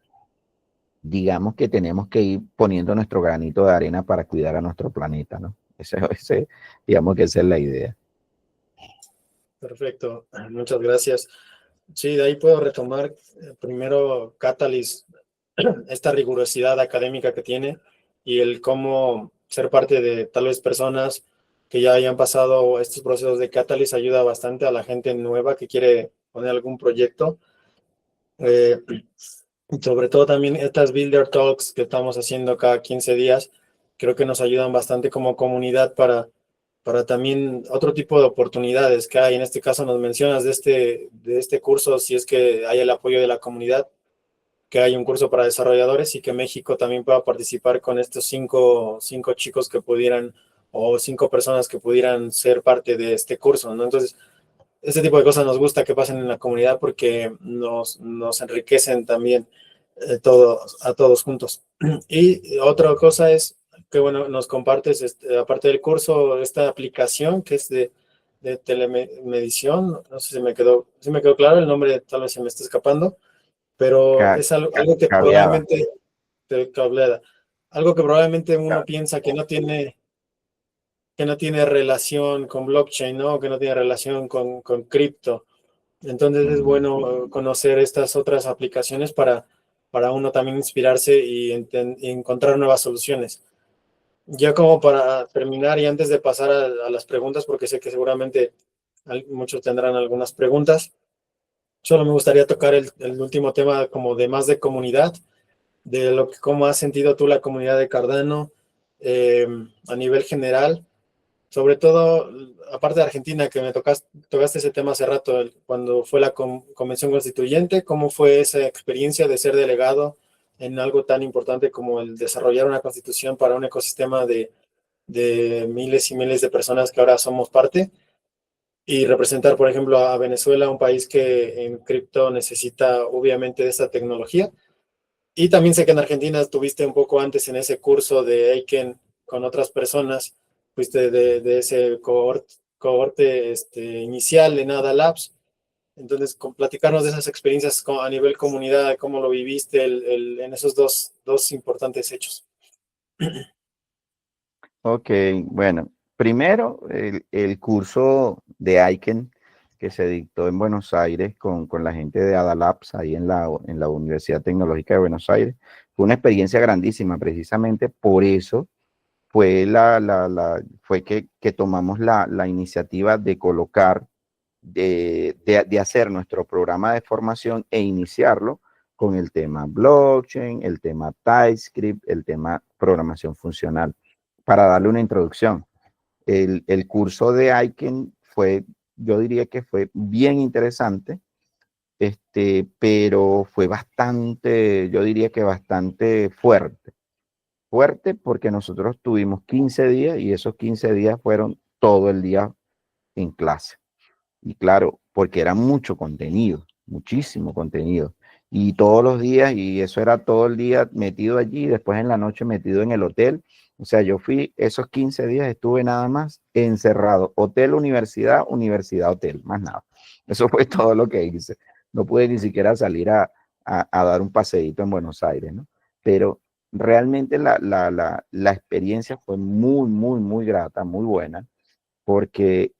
digamos que tenemos que ir poniendo nuestro granito de arena para cuidar a nuestro planeta, ¿no? Digamos que esa es la idea. Perfecto, muchas gracias. Sí, de ahí puedo retomar primero Catalyst, esta rigurosidad académica que tiene y el cómo ser parte de tal vez personas que ya hayan pasado estos procesos de Catalyst ayuda bastante a la gente nueva que quiere poner algún proyecto. Eh, Sobre todo también estas Builder Talks que estamos haciendo cada 15 días, creo que nos ayudan bastante como comunidad para también otro tipo de oportunidades que hay. En este caso nos mencionas de este curso, si es que hay el apoyo de la comunidad, que hay un curso para desarrolladores y que México también pueda participar con estos cinco chicos que pudieran, o 5 personas que pudieran ser parte de este curso, ¿no? Entonces, este tipo de cosas nos gusta que pasen en la comunidad porque nos enriquecen también a todos juntos. Y otra cosa es que, bueno, nos compartes, aparte del curso, esta aplicación que es de telemedición, no sé si me quedó claro, el nombre tal vez se me está escapando, pero es algo que Cableada. probablemente, Cableada, algo que probablemente uno piensa que no tiene relación con blockchain, ¿no? Que no tiene relación con cripto. Entonces es bueno conocer estas otras aplicaciones para uno también inspirarse y encontrar nuevas soluciones. Ya como para terminar y antes de pasar a las preguntas, porque sé que seguramente muchos tendrán algunas preguntas, solo me gustaría tocar el último tema como de más de comunidad, de cómo has sentido tú la comunidad de Cardano a nivel general, sobre todo, aparte de Argentina, que tocaste ese tema hace rato, cuando fue la convención constituyente, ¿cómo fue esa experiencia de ser delegado en algo tan importante como el desarrollar una constitución para un ecosistema de miles y miles de personas que ahora somos parte? Y representar, por ejemplo, a Venezuela, un país que en cripto necesita obviamente de esta tecnología. Y también sé que en Argentina estuviste un poco antes en ese curso de Aiken con otras personas, fuiste de ese cohorte inicial en Ada Labs. Entonces, platicarnos de esas experiencias a nivel comunidad, cómo lo viviste en esos dos importantes hechos. Ok, bueno, primero el curso de Aiken que se dictó en Buenos Aires con la gente de Adalabs ahí en la Universidad Tecnológica de Buenos Aires, fue una experiencia grandísima, precisamente por eso fue, fue que tomamos la iniciativa de colocar, de hacer nuestro programa de formación e iniciarlo con el tema blockchain, el tema TypeScript, el tema programación funcional, para darle una introducción. El curso de Aiken fue, yo diría que fue bien interesante, pero fue bastante, yo diría que bastante fuerte. Fuerte porque nosotros tuvimos 15 días y esos 15 días fueron todo el día en clase. Y claro, porque era mucho contenido, muchísimo contenido. Y todos los días, y eso era todo el día metido allí, después en la noche metido en el hotel. O sea, yo fui, esos 15 días estuve nada más encerrado. Hotel, universidad, universidad, hotel, más nada. Eso fue todo lo que hice. No pude ni siquiera salir a dar un paseíto en Buenos Aires, ¿no? Pero realmente la experiencia fue muy, muy, muy grata, muy buena porque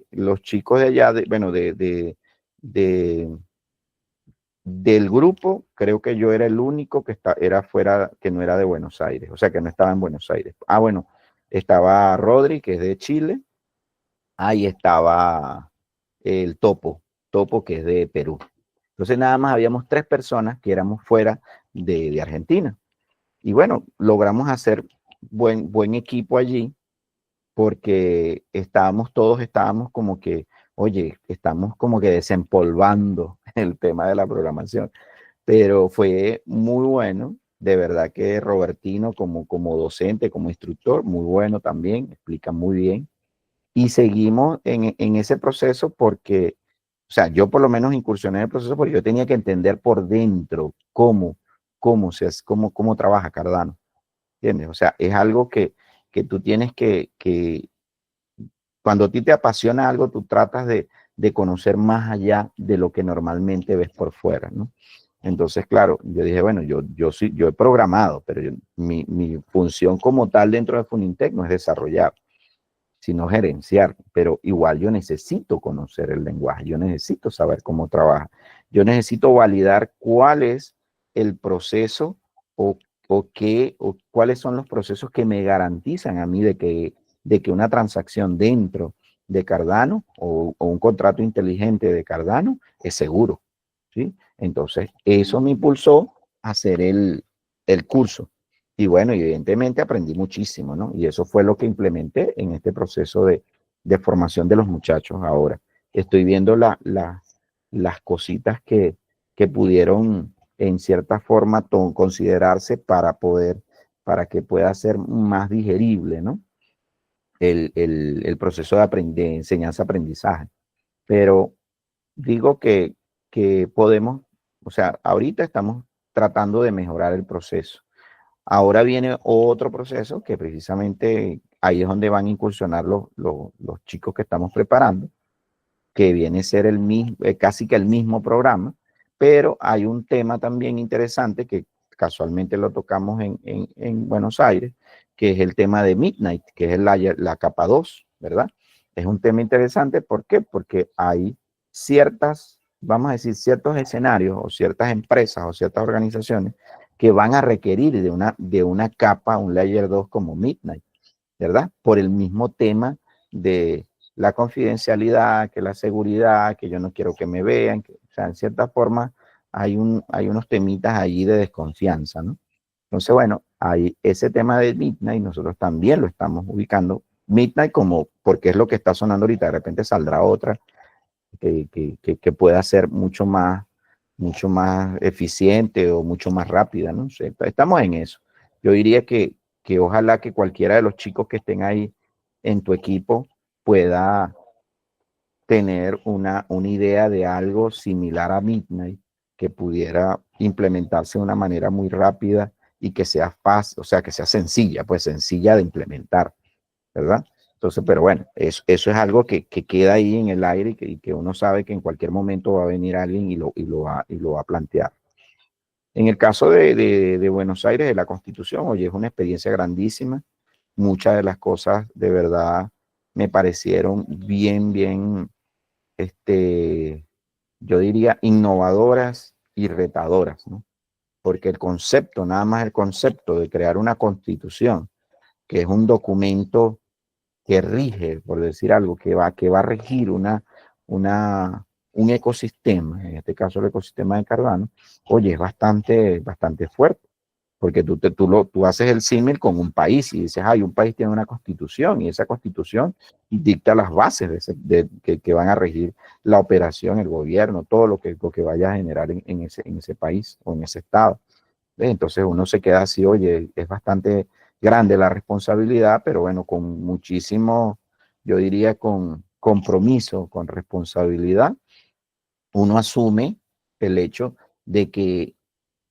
los chicos de allá, bueno, del grupo, creo que yo era el único que era fuera, que no era de Buenos Aires, o sea, que no estaba en Buenos Aires. Ah, bueno, estaba Rodri, que es de Chile, ahí estaba el Topo, que es de Perú. Entonces, nada más habíamos 3 personas que éramos fuera de Argentina. Y bueno, logramos hacer buen equipo allí porque estábamos como que, oye, estamos como que desempolvando el tema de la programación, pero fue muy bueno, de verdad que Robertino como docente, como instructor, muy bueno también, explica muy bien, y seguimos en ese proceso porque, o sea, yo por lo menos incursioné en el proceso porque yo tenía que entender por dentro cómo trabaja Cardano, ¿entiendes? O sea, es algo que tú tienes que cuando a ti te apasiona algo, tú tratas de conocer más allá de lo que normalmente ves por fuera, ¿no? Entonces, claro, yo dije, bueno, yo he programado, pero mi función como tal dentro de Funintech no es desarrollar, sino gerenciar. Pero igual yo necesito conocer el lenguaje, yo necesito saber cómo trabaja, yo necesito validar cuál es el proceso o, o cuáles son los procesos que me garantizan a mí de que una transacción dentro de Cardano o un contrato inteligente de Cardano es seguro, ¿sí? Entonces, eso me impulsó a hacer el curso. Y bueno, evidentemente aprendí muchísimo, ¿no? Y eso fue lo que implementé en este proceso de formación de los muchachos ahora. Estoy viendo las cositas que pudieron en cierta forma considerarse para que pueda ser más digerible, ¿no? El proceso de enseñanza-aprendizaje. Pero digo que podemos, o sea, ahorita estamos tratando de mejorar el proceso. Ahora viene otro proceso que precisamente ahí es donde van a incursionar los chicos que estamos preparando, que viene a ser el mismo, casi que el mismo programa, pero hay un tema también interesante que casualmente lo tocamos en Buenos Aires, que es el tema de Midnight, que es la capa 2, ¿verdad? Es un tema interesante, ¿por qué? Porque hay ciertas, vamos a decir, ciertos escenarios o ciertas empresas o ciertas organizaciones que van a requerir de una capa, un layer 2 como Midnight, ¿verdad? Por el mismo tema de la confidencialidad, que la seguridad, que yo no quiero que me vean, que, o sea, en cierta forma hay unos temitas allí de desconfianza, ¿no? Entonces, bueno, hay ese tema de Midnight, nosotros también lo estamos ubicando. Midnight como, porque es lo que está sonando ahorita, de repente saldrá otra que pueda ser mucho más eficiente o mucho más rápida, ¿no? O sea, estamos en eso. Yo diría que ojalá que cualquiera de los chicos que estén ahí en tu equipo pueda tener una idea de algo similar a Midnight que pudiera implementarse de una manera muy rápida y que sea fácil, o sea, que sea sencilla, pues sencilla de implementar, ¿verdad? Entonces, pero bueno, eso es algo que queda ahí en el aire y que uno sabe que en cualquier momento va a venir alguien y lo va a plantear. En el caso de Buenos Aires, de la Constitución, oye, es una experiencia grandísima. Muchas de las cosas de verdad me parecieron bien, yo diría, innovadoras y retadoras, ¿no? Porque el concepto, nada más el concepto de crear una constitución, que es un documento que rige, por decir algo, que va a regir un ecosistema, en este caso el ecosistema de Cardano, oye, es bastante fuerte, porque tú haces el símil con un país y dices, hay un país tiene una constitución y esa constitución dicta las bases que van a regir la operación, el gobierno, todo lo que vaya a generar en ese país o en ese estado. Entonces uno se queda así, oye, es bastante grande la responsabilidad, pero bueno, con muchísimo, yo diría con compromiso, con responsabilidad, uno asume el hecho de que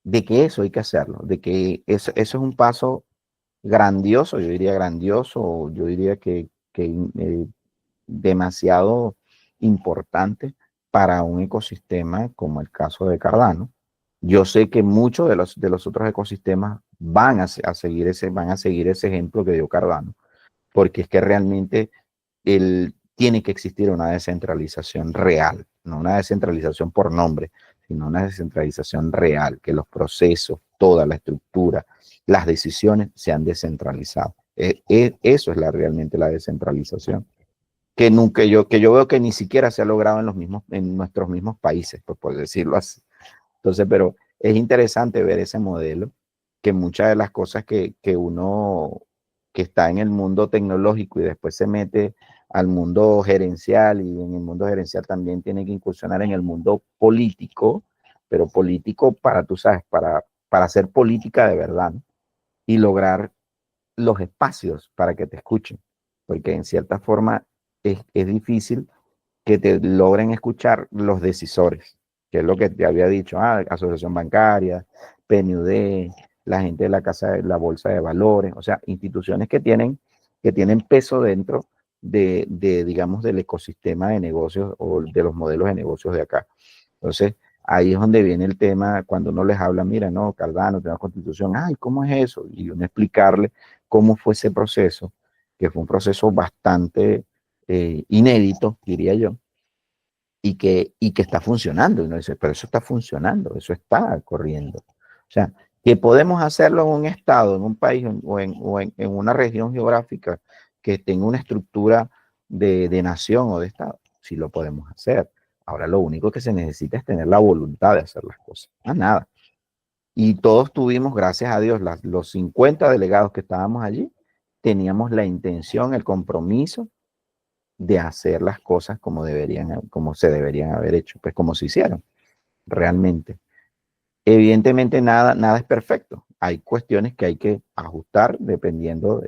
eso hay que hacerlo, de que eso es un paso grandioso, yo diría que demasiado importante para un ecosistema como el caso de Cardano. Yo sé que muchos de los otros ecosistemas van a seguir ese ejemplo que dio Cardano, porque es que realmente tiene que existir una descentralización real, no una descentralización por nombre, sino una descentralización real, que los procesos, toda la estructura, las decisiones sean descentralizadas. Eso es realmente la descentralización que yo veo que ni siquiera se ha logrado en nuestros mismos países, pues, por decirlo así. Entonces, pero es interesante ver ese modelo, que muchas de las cosas que uno que está en el mundo tecnológico y después se mete al mundo gerencial y en el mundo gerencial también tiene que incursionar en el mundo político, pero político para, tú sabes, para hacer política de verdad, ¿no? Y lograr los espacios para que te escuchen, porque en cierta forma es difícil que te logren escuchar los decisores, que es lo que te había dicho, asociación bancaria, PNUD, la gente de la casa de la bolsa de valores, o sea, instituciones que tienen peso dentro digamos, del ecosistema de negocios o de los modelos de negocios de acá. Entonces, ahí es donde viene el tema, cuando uno les habla, mira, no, Cardano, tenemos constitución, ay, ¿cómo es eso? Y uno explicarle cómo fue ese proceso, que fue un proceso bastante inédito, diría yo, y que está funcionando. Y uno dice, pero eso está funcionando, eso está corriendo. O sea, que podemos hacerlo en un estado, en un país en una región geográfica que tenga una estructura de nación o de estado, sí lo podemos hacer. Ahora lo único que se necesita es tener la voluntad de hacer las cosas, más nada. Y todos tuvimos, gracias a Dios, los 50 delegados que estábamos allí, teníamos la intención, el compromiso de hacer las cosas como se deberían haber hecho, pues como se hicieron realmente. Evidentemente nada es perfecto. Hay cuestiones que hay que ajustar dependiendo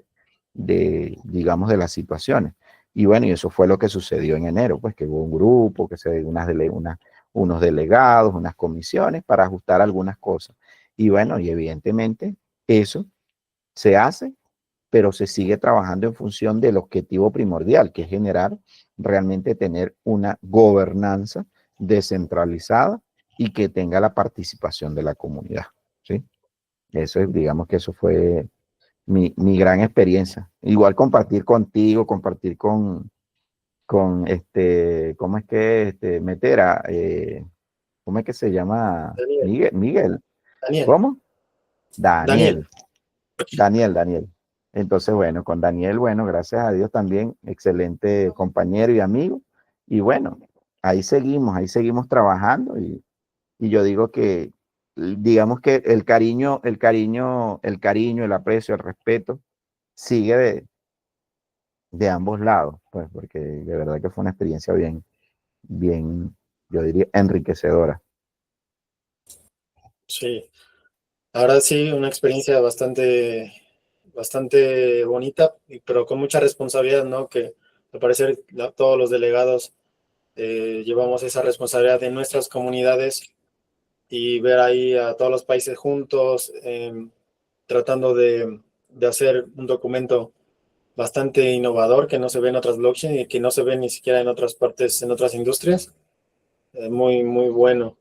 digamos, de las situaciones. Y bueno, y eso fue lo que sucedió en enero, pues que hubo un grupo, unos delegados, unas comisiones para ajustar algunas cosas. Y bueno, y evidentemente eso se hace, pero se sigue trabajando en función del objetivo primordial, que es generar realmente tener una gobernanza descentralizada y que tenga la participación de la comunidad, ¿sí? Eso es, digamos que eso fue mi gran experiencia. Igual compartir contigo, compartir con ¿cómo es que Metera? ¿Cómo es que se llama? Daniel, Miguel. Daniel, ¿Cómo? Daniel. Daniel. Entonces, bueno, con Daniel, bueno, gracias a Dios también, excelente compañero y amigo. Y bueno, ahí seguimos trabajando y yo digo que, digamos que el aprecio, el respeto sigue de ambos lados, pues, porque de verdad que fue una experiencia bien, yo diría, enriquecedora. Sí, ahora sí, una experiencia bastante bonita, pero con mucha responsabilidad, ¿no? Que al parecer todos los delegados llevamos esa responsabilidad de nuestras comunidades y ver ahí a todos los países juntos, tratando de hacer un documento bastante innovador que no se ve en otras blockchain y que no se ve ni siquiera en otras partes, en otras industrias. Muy, muy bueno.